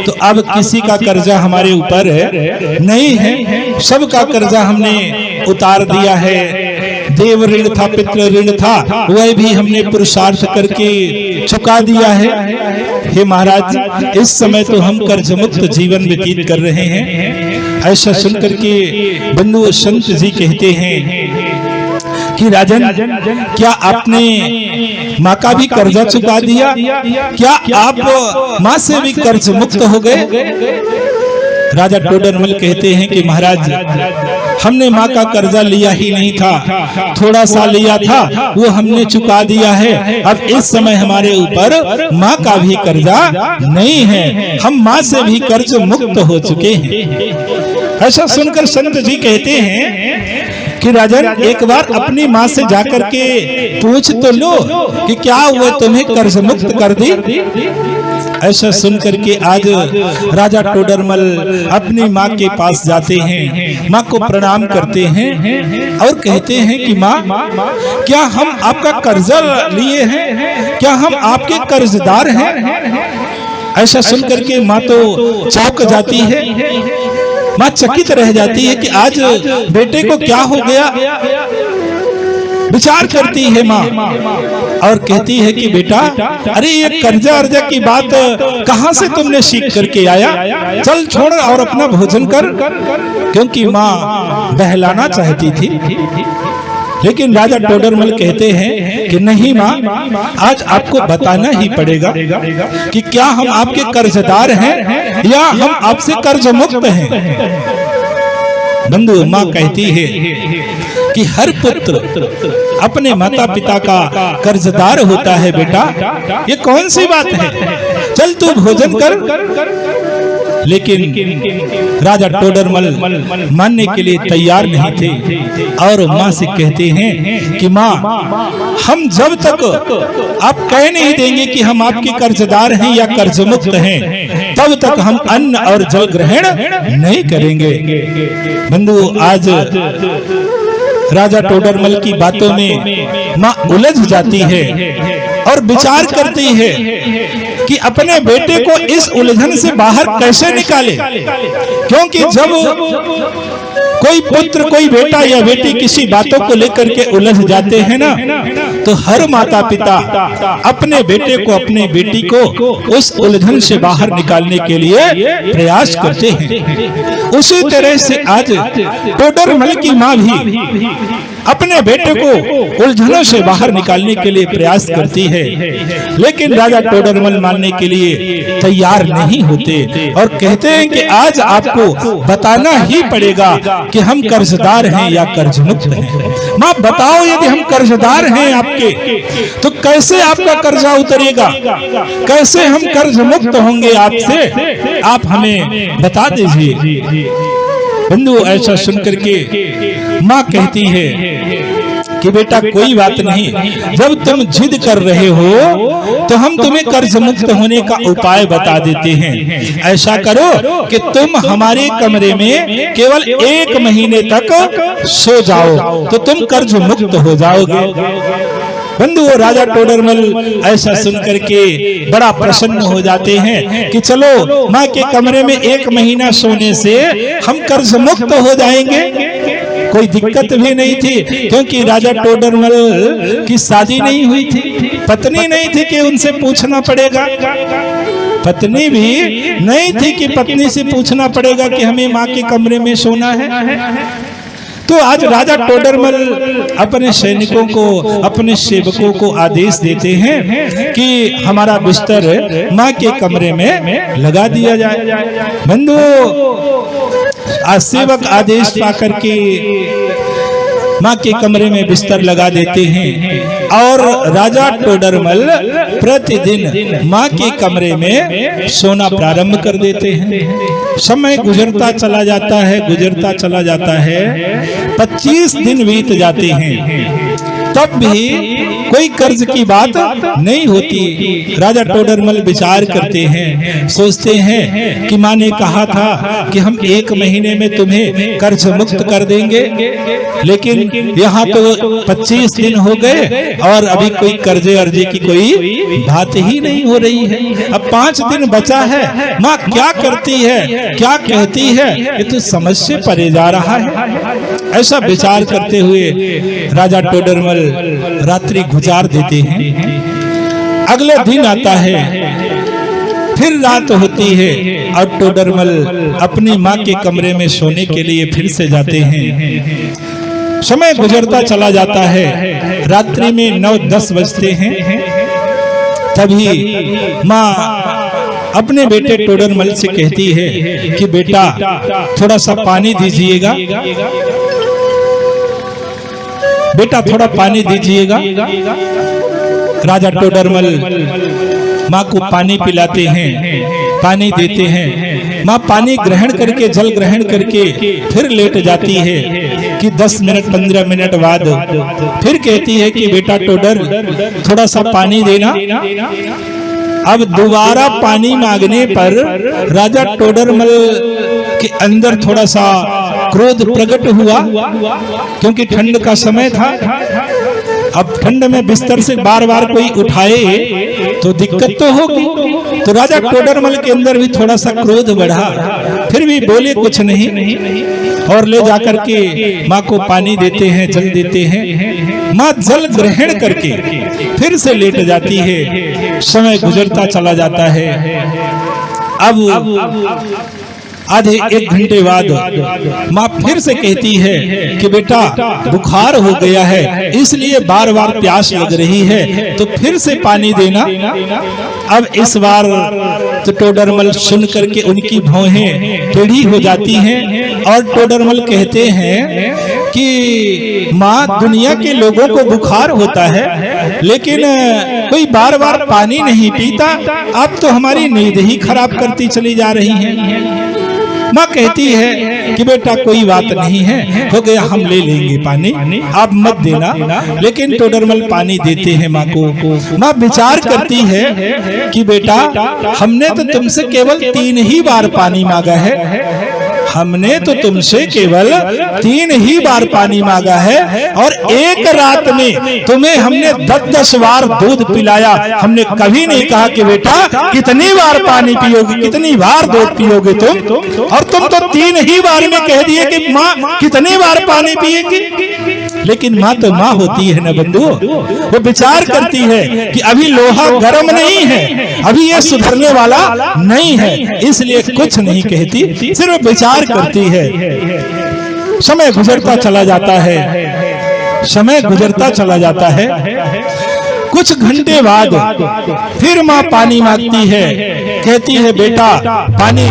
तो अब किसी का कर्जा हमारे ऊपर नहीं है, सबका कर्जा हमने उतार दिया है। देव ऋण था, पितृ ऋण था, वह भी हमने पुरुषार्थ करके चुका दिया है। हे महाराज, इस समय तो हम कर्ज मुक्त जीवन व्यतीत कर रहे हैं। ऐसा सुनकर के बंधु संत जी कहते हैं कि राजन, क्या आपने माँ का भी कर्जा चुका दिया? क्या आप माँ से भी कर्ज मुक्त हो गए? राजा टोडरमल कहते हैं कि महाराज, हमने माँ का कर्जा लिया ही नहीं था, थोड़ा सा लिया था, वो हमने चुका दिया है। अब इस समय हमारे ऊपर माँ का भी कर्जा नहीं है, हम माँ से भी कर्ज मुक्त हो चुके हैं। ऐसा सुनकर संत जी कहते हैं कि राजन, एक बार अपनी माँ से जाकर के पूछ तो लो कि क्या वो तुम्हें कर्ज मुक्त कर दी। ऐसा सुनकर के आज राजा टोडरमल अपनी माँ के पास जाते हैं, माँ को प्रणाम करते हैं और कहते हैं कि माँ, क्या हम आपका कर्जा लिए हैं? क्या हम आपके कर्जदार हैं? ऐसा सुनकर के माँ तो चौंक जाती है, माँ चकित रह जाती है कि आज बेटे को क्या हो गया। विचार करती है माँ और कहती है कि बेटा, अरे ये कर्जा अर्जा की बात कहाँ से तुमने सीख करके आया? चल छोड़ और अपना भोजन कर। क्योंकि माँ बहलाना चाहती थी, लेकिन राजा टोडरमल कहते हैं कि नहीं माँ, आज आपको बताना ही पड़ेगा कि क्या हम आपके कर्जदार हैं या हम आपसे कर्ज मुक्त हैं। बंधु, माँ कहती है कि हर पुत्र अपने माता पिता का कर्जदार होता है बेटा, ये कौन सी बात है? चल तू भोजन कर। लेकिन राजा टोडरमल मानने के लिए तैयार नहीं थे और माँ से कहते हैं कि माँ, हम जब तक आप कह नहीं देंगे कि हम आपके कर्जदार हैं या कर्ज मुक्त हैं, तब तक हम अन्न और जल ग्रहण नहीं करेंगे। बंधु, आज राजा टोडरमल की बातों में माँ उलझ जाती है और विचार करती है कि अपने बेटे को इस उलझन से बाहर कैसे निकाले। क्योंकि जब कोई पुत्र, कोई बेटा या बेटी किसी बातों को लेकर के उलझ जाते हैं ना, तो हर माता पिता अपने बेटे को, अपने बेटी को उस उलझन से बाहर निकालने के लिए प्रयास करते हैं। उसी तरह से आज टोडरमल की माँ भी अपने बेटे को उलझनों से बाहर निकालने के लिए प्रयास करती है, लेकिन राजा टोडरमल मानने के लिए तैयार नहीं होते और कहते हैं कि आज आपको बताना ही पड़ेगा कि हम कर्जदार हैं या कर्ज मुक्त हैं। माँ बताओ, यदि हम कर्जदार हैं आपके, तो कैसे आपका कर्जा उतरेगा? कैसे हम कर्ज मुक्त होंगे आपसे? आप हमें बता दीजिए। बंधु, ऐसा सुनकर के माँ कहती है कि बेटा कोई बात नहीं, जब तुम जिद कर रहे हो तो हम तुम्हें कर्ज मुक्त होने का उपाय बता देते हैं। ऐसा करो कि तुम हमारे कमरे में केवल 1 महीने तक सो जाओ तो तुम कर्ज मुक्त हो जाओगे। बंधु, वो राजा टोडरमल ऐसा सुन करके बड़ा प्रसन्न हो जाते हैं कि चलो माँ के कमरे में 1 महीना सोने से हम कर्ज मुक्त हो जाएंगे। कोई दिक्कत भी नहीं थी, क्योंकि राजा टोडरमल की शादी नहीं हुई थी, पत्नी नहीं थी कि उनसे पूछना पड़ेगा, पत्नी भी नहीं थी कि पत्नी से पूछना पड़ेगा कि हमें माँ के कमरे में सोना है। तो आज राजा टोडरमल अपने सैनिकों को, अपने सेवकों को आदेश देते हैं कि हमारा बिस्तर माँ के कमरे में लगा दिया जाए। बंधु, आज सेवक आदेश पाकर के माँ के कमरे में बिस्तर लगा देते हैं और राजा टोडरमल प्रतिदिन माँ के कमरे में सोना प्रारंभ कर देते हैं। समय गुजरता चला जाता है, गुजरता चला जाता है, 25 दिन बीत जाते हैं, तब भी कोई कर्ज की बात नहीं होती। राजा टोडरमल विचार करते हैं, सोचते हैं कि माँ ने कहा था कि हम 1 महीने में तुम्हें कर्ज मुक्त कर देंगे, लेकिन यहाँ तो 25 दिन हो गए और अभी कोई कर्जे अर्जे की कोई बात ही नहीं हो रही है। अब 5 दिन बचा है, माँ क्या करती है, क्या कहती है, ये तो समझ से परे जा रहा है। ऐसा विचार करते हुए राजा टोडरमल रात्रि गुजार देते हैं। अगले दिन आता है, फिर रात होती है और टोडरमल अपनी माँ के कमरे में सोने के लिए फिर से जाते हैं। समय गुजरता चला जाता है, रात्रि में 9-10 बजते हैं। तभी माँ अपने बेटे टोडरमल से कहती है कि बेटा थोड़ा सा पानी दीजिएगा, बेटा थोड़ा पानी दीजिएगा। राजा टोडरमल माँ को पानी पिलाते हैं, पानी देते हैं। माँ पानी ग्रहण करके, जल ग्रहण करके फिर लेट जाती है कि 10 मिनट 15 मिनट बाद फिर कहती है कि बेटा टोडर थोड़ा सा पानी देना। अब दोबारा पानी मांगने पर राजा टोडरमल के अंदर थोड़ा सा क्रोध प्रकट हुआ, क्योंकि ठंड का समय था। अब ठंड में बिस्तर से बार बार कोई उठाए तो दिक्कत तो होगी। तो राजा टोडरमल के अंदर भी थोड़ा सा क्रोध बढ़ा, फिर भी बोले कुछ नहीं और ले जाकर के माँ को पानी देते हैं, जल देते हैं। माँ जल ग्रहण करके फिर से लेट जाती है। समय गुजरता चला जाता है। अब आधे 1 घंटे बाद माँ फिर से कहती है कि बेटा बुखार हो गया है, इसलिए बार बार प्यास लग रही है, तो फिर से पानी देना। अब इस बार तो टोडरमल सुन करके उनकी भौहें टेढ़ी हो जाती हैं और टोडरमल कहते हैं कि माँ, दुनिया के लोगों को बुखार होता है लेकिन कोई बार बार पानी नहीं पीता, आप तो हमारी नींद ही खराब करती चली जा रही हैं। माँ कहती है कि बेटा कोई बात नहीं है, हो गया, हम ले लेंगे पानी, आप मत देना। लेकिन टोडरमल पानी देते हैं माँ को। माँ विचार करती है कि बेटा हमने तो तुमसे केवल 3 ही बार पानी मांगा है, हमने तो तुमसे केवल 3 ही बार पानी मांगा है और एक रात में तुम्हें हमने 10-10 बार दूध पिलाया। हमने कभी नहीं कहा कि बेटा कितनी बार पानी पियोगे, कितनी बार दूध पियोगे तुम, और तुम तो 3 ही बार में कह दिए कि माँ कितनी बार पानी पिएगी। लेकिन माँ तो माँ होती है ना बंधु, वो विचार करती है कि अभी लोहा गर्म नहीं है, अभी ये सुधरने वाला नहीं है, इसलिए कुछ नहीं कहती, सिर्फ विचार करती है। समय गुजरता चला जाता है, समय गुजरता चला जाता है। कुछ घंटे बाद फिर माँ पानी मांगती है, कहती है बेटा पानी।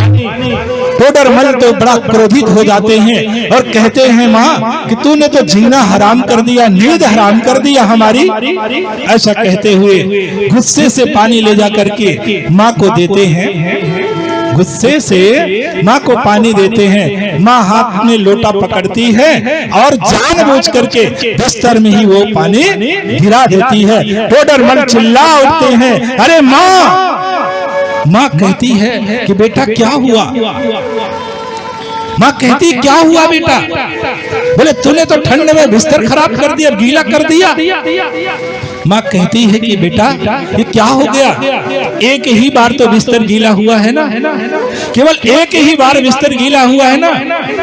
टोडरमल तो बड़ा क्रोधित हो जाते हैं और कहते हैं माँ कि तूने तो जीना हराम कर दिया, नींद हराम कर दिया हमारी। ऐसा कहते हुए गुस्से से पानी ले जा करके माँ को देते हैं। गुस्से से माँ को पानी देते हैं। माँ हाथ में लोटा पकड़ती है और जानबूझ करके बिस्तर में ही वो पानी गिरा देती है। टोडरमल चिल्ला उठते हैं, अरे माँ! माँ कहती है कि बेटा क्या हुआ? माँ कहती क्या हुआ बेटा? बोले तूने तो ठंड में बिस्तर खराब कर दिया, गीला कर दिया। माँ कहती है कि बेटा ये क्या हो गया? एक ही बार तो बिस्तर गीला हुआ है ना, केवल एक ही बार बिस्तर गीला हुआ है ना,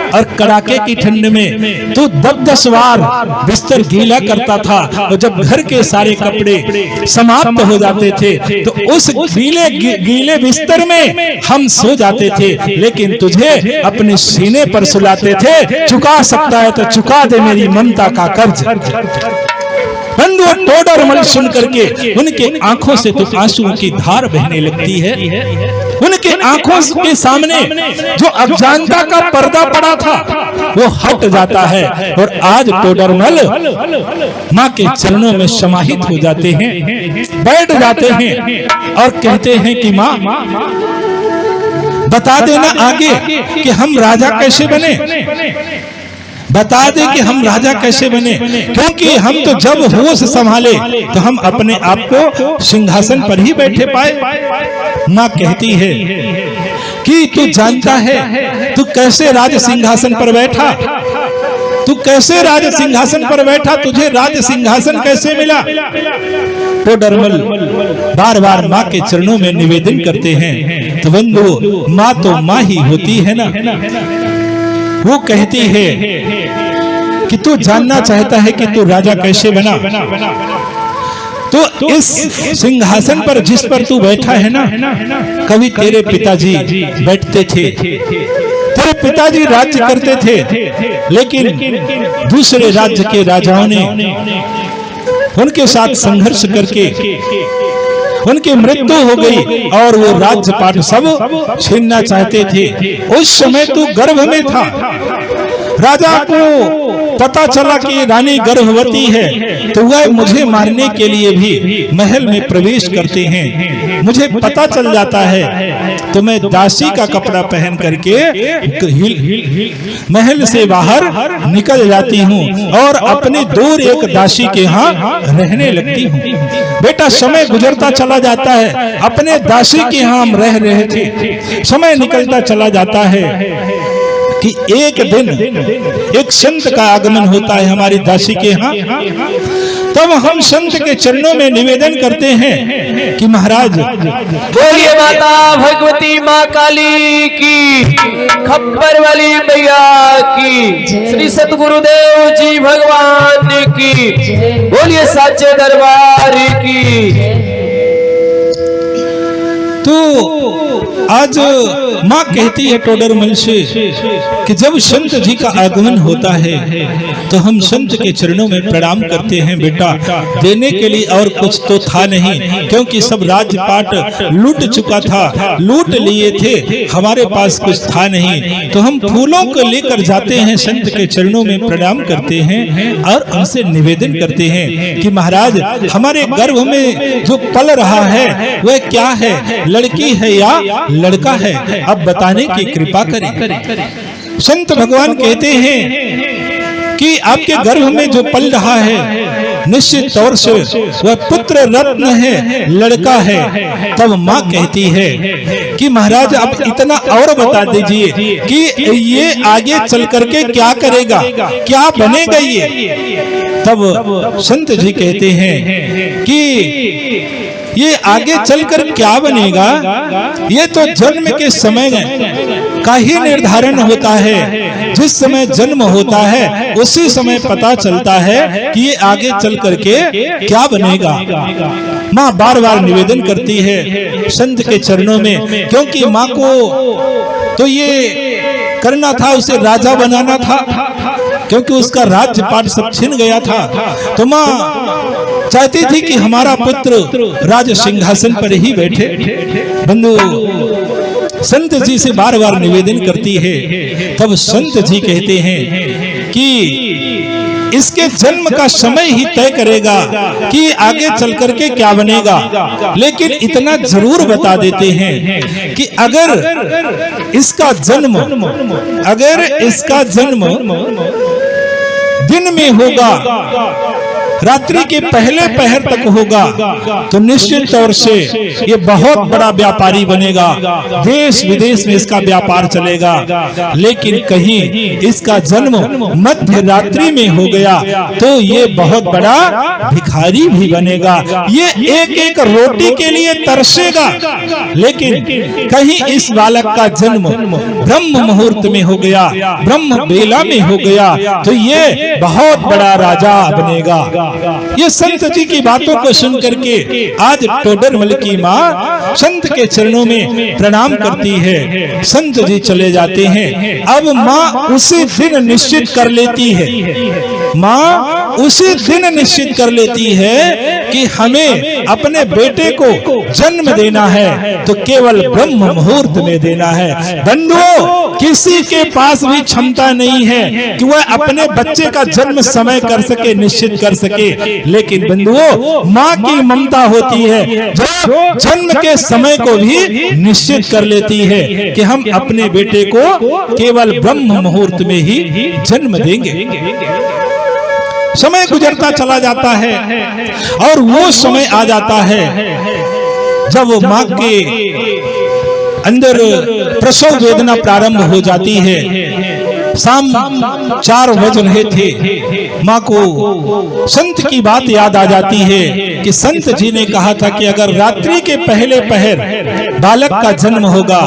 और कड़ाके की ठंड में तो 10-10 बार बिस्तर गीला करता था। और जब घर के सारे कपड़े समाप्त हो जाते थे तो उस गीले बिस्तर में हम सो जाते थे, लेकिन तुझे अपने सीने पर सुलाते थे। चुका सकता है तो चुका दे मेरी ममता का कर्ज। बंधु टोडरमल सुन करके उनके आंखों से तो आंसुओं की धार बहने लगती है। उनके आंखों के सामने जो अज्ञानता का पर्दा पड़ा था वो हट जाता है, और आज टोडरमल माँ के चरणों में समाहित हो जाते हैं, बैठ जाते हैं और कहते हैं कि माँ बता देना आगे कि हम राजा कैसे बने, बता दे कि हम राजा कैसे बने, क्योंकि हम तो जब होश संभाले तो हम अपने आप को सिंहासन पर ही बैठे पाए। माँ कहती है कि तू जानता है तू कैसे राज सिंहासन पर बैठा, तू कैसे राज सिंहासन पर बैठा, तुझे राज सिंहासन कैसे मिला? टोडरमल बार बार माँ के चरणों में निवेदन करते हैं। तो बंधु माँ तो माँ ही होती है ना। वो कहती है कि तू जानना चाहता है कि तू राजा कैसे बना, तो इस सिंहासन पर जिस पर तू बैठा है ना, कभी तेरे पिताजी बैठते थे, तेरे पिताजी राज्य करते थे, लेकिन दूसरे राज्य के राजाओं ने उनके साथ संघर्ष करके उनकी मृत्यु हो गई और वो राज्यपाट सब छीनना चाहते थे। उस समय तू गर्भ में था, राजा को पता चला कि रानी गर्भवती है, तो वह मुझे मारने के लिए भी महल में प्रवेश करते हैं। मुझे पता चल जाता है तो मैं दासी का कपड़ा पहन करके महल से बाहर निकल जाती हूँ और अपनी दूर एक दासी के यहाँ रहने लगती हूँ। बेटा समय गुजरता चला जाता है, अपने दासी के यहाँ हम रह रहे थे, समय निकलता चला जाता है कि एक दिन एक संत का आगमन होता है हमारी दासी के यहाँ। तब हम संत के चरणों में निवेदन करते हैं कि महाराज बोलिए माता भगवती माँ काली की, खप्पर वाली मैया की, श्री सतगुरुदेव जी भगवान की, बोलिए साचे दरबार की। तो आज माँ कहती है टोडरमल से कि जब संत जी का आगमन होता है तो हम संत के चरणों में प्रणाम करते हैं। बेटा देने के लिए और कुछ तो था नहीं, क्योंकि सब राजपाट लूट चुका था, लूट लिए थे, हमारे पास कुछ था नहीं, तो हम फूलों को लेकर जाते हैं, संत के चरणों में प्रणाम करते हैं और उनसे निवेदन करते हैं कि महाराज हमारे गर्भ में जो पल रहा है वह क्या है, लड़की है या लड़का है, अब बताने की कृपा करें। संत भगवान कहते हैं कि आपके गर्भ में जो पल रहा है निश्चित तौर से वह पुत्र रत्न है, लड़का है। तब माँ कहती है कि महाराज आप इतना और बता दीजिए कि ये आगे चल करके क्या करेगा, क्या बनेगा ये। तब संत जी कहते हैं कि ये आगे चलकर क्या बनेगा, ये तो जन्म के समय का ही निर्धारण होता है। जिस समय जन्म होता है उसी समय पता चलता है कि ये आगे चल करके क्या बनेगा। माँ बार बार निवेदन करती है संत के चरणों में, क्योंकि माँ को तो ये करना था, उसे राजा बनाना था, क्योंकि उसका राज्यपाट सब छिन गया था। तो माँ चाहती थी कि हमारा पुत्र राज सिंहासन पर ही बैठे। बंधु संत जी से बार बार निवेदन करती है। तब संत जी कहते हैं कि इसके जन्म का समय ही तय करेगा कि आगे चल करके क्या बनेगा। लेकिन इतना जरूर बता देते हैं कि अगर इसका जन्म दिन में होगा, रात्रि के पहले पहर तक होगा, तो निश्चित तौर से ये बहुत बड़ा व्यापारी बनेगा, देश विदेश में इसका व्यापार चलेगा। लेकिन कहीं इसका जन्म मध्य रात्रि में हो गया तो ये बहुत बड़ा भिखारी भी बनेगा। ये एक एक रोटी के लिए तरसेगा। लेकिन कहीं इस बालक का जन्म ब्रह्म मुहूर्त में हो गया, ब्रह्म बेला में हो गया, तो ये बहुत बड़ा राजा बनेगा। ये संत जी की बातों को सुन करके आज टोडरमल की माँ संत के चरणों में प्रणाम करती है। संत जी चले जाते हैं। अब माँ उसी दिन निश्चित कर लेती है, माँ उसी दिन निश्चित कर लेती है कि हमें अपने बेटे को जन्म देना है तो केवल ब्रह्म मुहूर्त में देना है। बंधुओं, किसी के पास भी क्षमता नहीं है कि वह अपने बच्चे का जन्म समय कर सके, निश्चित कर सके। लेकिन बंधुओं, माँ की ममता होती है जो जन्म के समय को भी निश्चित कर लेती है कि हम अपने बेटे को केवल ब्रह्म मुहूर्त में ही जन्म देंगे। समय गुजरता चला जाता है और वो समय आ जाता है जब माँ के अंदर प्रसव वेदना प्रारंभ हो जाती है। शाम 4 बज रहे थे, माँ को संत की बात याद आ जाती है कि संत जी ने कहा था कि अगर रात्रि के पहले पहर बालक का जन्म होगा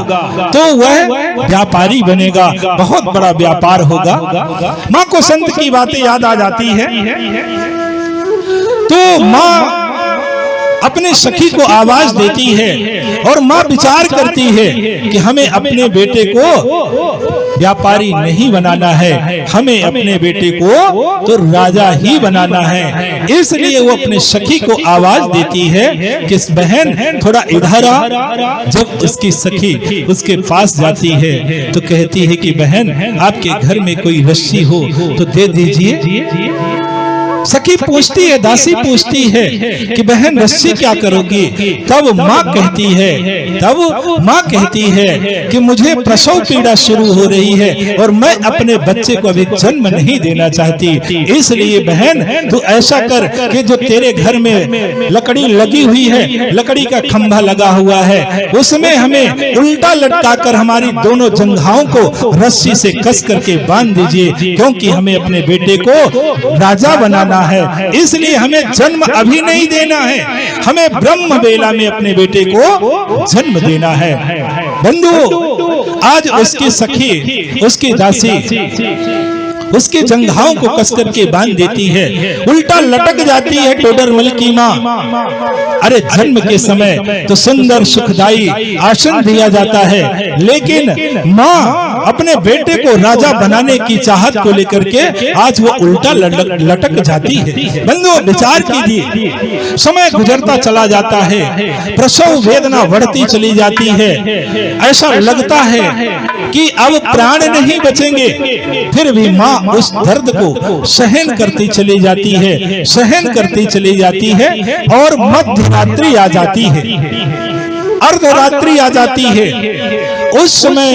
तो वह व्यापारी बनेगा, बहुत बड़ा व्यापार होगा। माँ को संत की बातें याद आ जाती है तो माँ अपने सखी को आवाज देती है और माँ विचार करती है कि हमें अपने बेटे को व्यापारी नहीं बनाना है, हमें अपने बेटे को तो राजा ही बनाना है। इसलिए वो अपने सखी को आवाज देती है कि बहन थोड़ा इधर आ। जब उसकी सखी उसके पास जाती है तो कहती है कि बहन, आपके घर में कोई रस्सी हो तो दे दीजिए। सखी पूछती है, दासी पूछती है कि बहन रस्सी क्या करोगी? तब माँ कहती है कि मुझे प्रसव पीड़ा शुरू हो रही है और मैं अपने बच्चे को अभी जन्म नहीं देना चाहती। इसलिए बहन तू ऐसा कर कि जो तेरे घर में लकड़ी लगी हुई है, लकड़ी का खंभा लगा हुआ है, उसमें हमें उल्टा लटकाकर हमारी दोनों जंघाओं को रस्सी से कस करके बांध दीजिए, क्योंकि हमें अपने बेटे को राजा बनाना है। इसलिए हमें जन्म अभी नहीं देना है, हमें ब्रह्म बेला में अपने बेटे को जन्म देना है। बंधु, आज उसकी सखी, उसकी दासी उसके जंघाओं को कस करके बांध देती है, उल्टा लटक जाती है टोडरमल की माँ। अरे जन्म के समय तो सुंदर सुखदाई आसन दिया जाता है, लेकिन माँ अपने बेटे को राजा बनाने की चाहत को लेकर के आज वो उल्टा लटक जाती है। बंधुओं, विचार कीजिए, समय गुजरता चला जाता है, प्रसव वेदना बढ़ती चली जाती है। ऐसा लगता है कि अब प्राण नहीं बचेंगे, फिर भी माँ उस दर्द को सहन करती चली जाती है, सहन करती चली जाती है और मध्य रात्रि आ जाती है, अर्धरात्रि आ जाती है। उस समय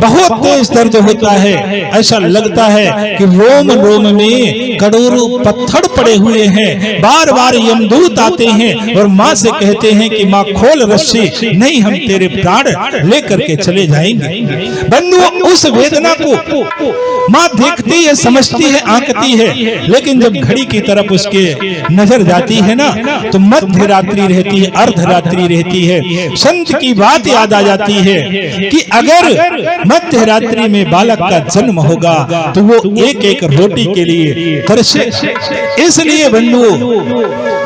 बहुत तेज दर्द होता है, ऐसा लगता है कि रोम रोम में करोड़ों पत्थर पड़े हुए हैं। बार बार यमदूत आते हैं और माँ से कहते हैं कि माँ खोल रस्सी, नहीं हम तेरे प्राण लेकर के चले जाएंगे। बंधुओं, उस वेदना को माँ देखती है, समझती है, आंकती है, लेकिन जब घड़ी की तरफ उसके नजर जाती है ना तो मध्य रात्रि रहती है, अर्धरात्रि रहती है। संत की बात याद आ जाती है कि अगर मध्य रात्रि में बालक का जन्म होगा तो वो एक एक रोटी के लिए तरसे। इसलिए बंधुओं,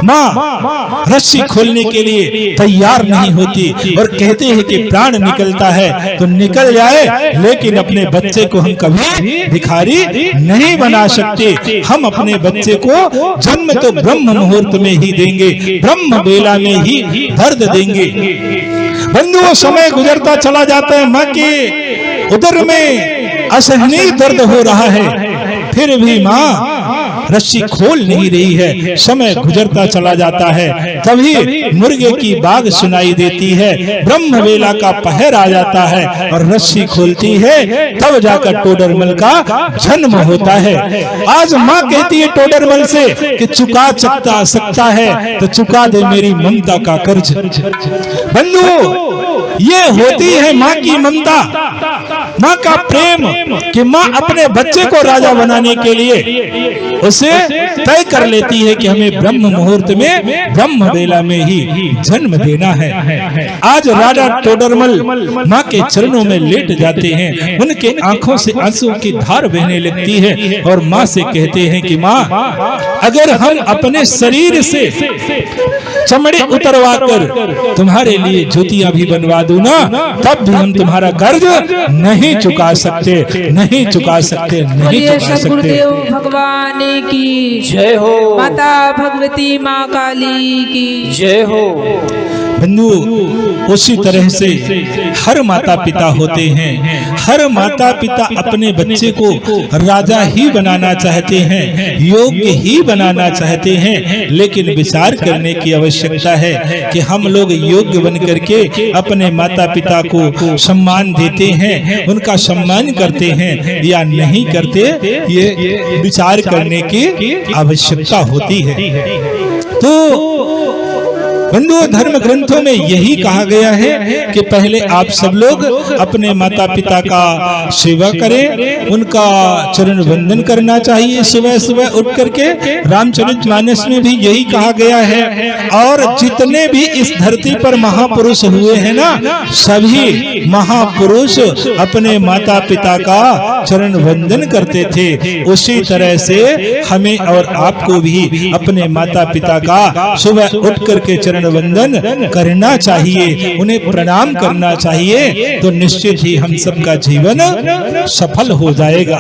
माँ रस्सी खोलने के लिए तैयार नहीं होती और कहते हैं कि प्राण निकलता है तो निकल जाए, लेकिन अपने बच्चे को हम कभी भिखारी नहीं बना सकते। हम अपने बच्चे को जन्म तो ब्रह्म मुहूर्त में ही देंगे, ब्रह्म बेला में ही दर्द देंगे। बंधुओं, समय गुजरता चला जाता है, माँ के उदर में असहनीय दर्द हो रहा है, फिर भी माँ रस्सी खोल नहीं रही है। समय गुजरता चला जाता है, तभी मुर्गे की बाग सुनाई देती है। ब्रह्म वेला का पहर आ जाता है और रस्सी खोलती है, तब जाकर टोडरमल का जन्म होता है। आज माँ कहती है टोडरमल से कि चुका सकता है तो चुका दे मेरी ममता का कर्ज। बंधु, ये होती है माँ की ममता, माँ का प्रेम कि माँ अपने बच्चे को राजा बनाने के लिए उसे तय कर लेती है कि हमें ब्रह्म मुहूर्त में, ब्रह्म वेला में ही जन्म देना है। आज राजा टोडरमल माँ के चरणों में लेट जाते हैं, उनके आंखों से आंसू की धार बहने लगती है और माँ से कहते हैं कि माँ, अगर हम अपने शरीर से चमड़े उतरवा कर तुम्हारे लिए ज्योतियां भी बनवा दूं ना, तब भी हम तुम्हारा कर्ज नहीं चुका सकते, नहीं चुका सकते, नहीं चुका सकते। गुरुदेव भगवान की जय हो। माता भगवती माँ काली की जय हो। बंधु, उसी तरह से हर माता पिता होते हैं, हर माता पिता अपने बच्चे को राजा ही बनाना चाहते हैं, योग्य ही बनाना चाहते हैं, लेकिन विचार करने की आवश्यकता है कि हम लोग योग्य बन करके अपने माता पिता को सम्मान देते हैं, उनका सम्मान करते हैं या नहीं करते, ये विचार करने की आवश्यकता होती है। तो बंधु, धर्म ग्रंथों में यही कहा गया है कि पहले आप सब लोग अपने माता पिता का सेवा करें, उनका चरण वंदन करना चाहिए सुबह सुबह उठ करके। रामचरितमानस में भी यही कहा गया है। और जितने भी इस धरती पर महापुरुष हुए हैं ना, सभी महापुरुष अपने माता पिता का चरण वंदन करते थे। उसी तरह से हमें और आपको भी अपने माता पिता का सुबह उठ करके चरण वंदन करना चाहिए, उन्हें प्रणाम करना चाहिए, तो निश्चित ही हम सबका जीवन सफल हो जाएगा।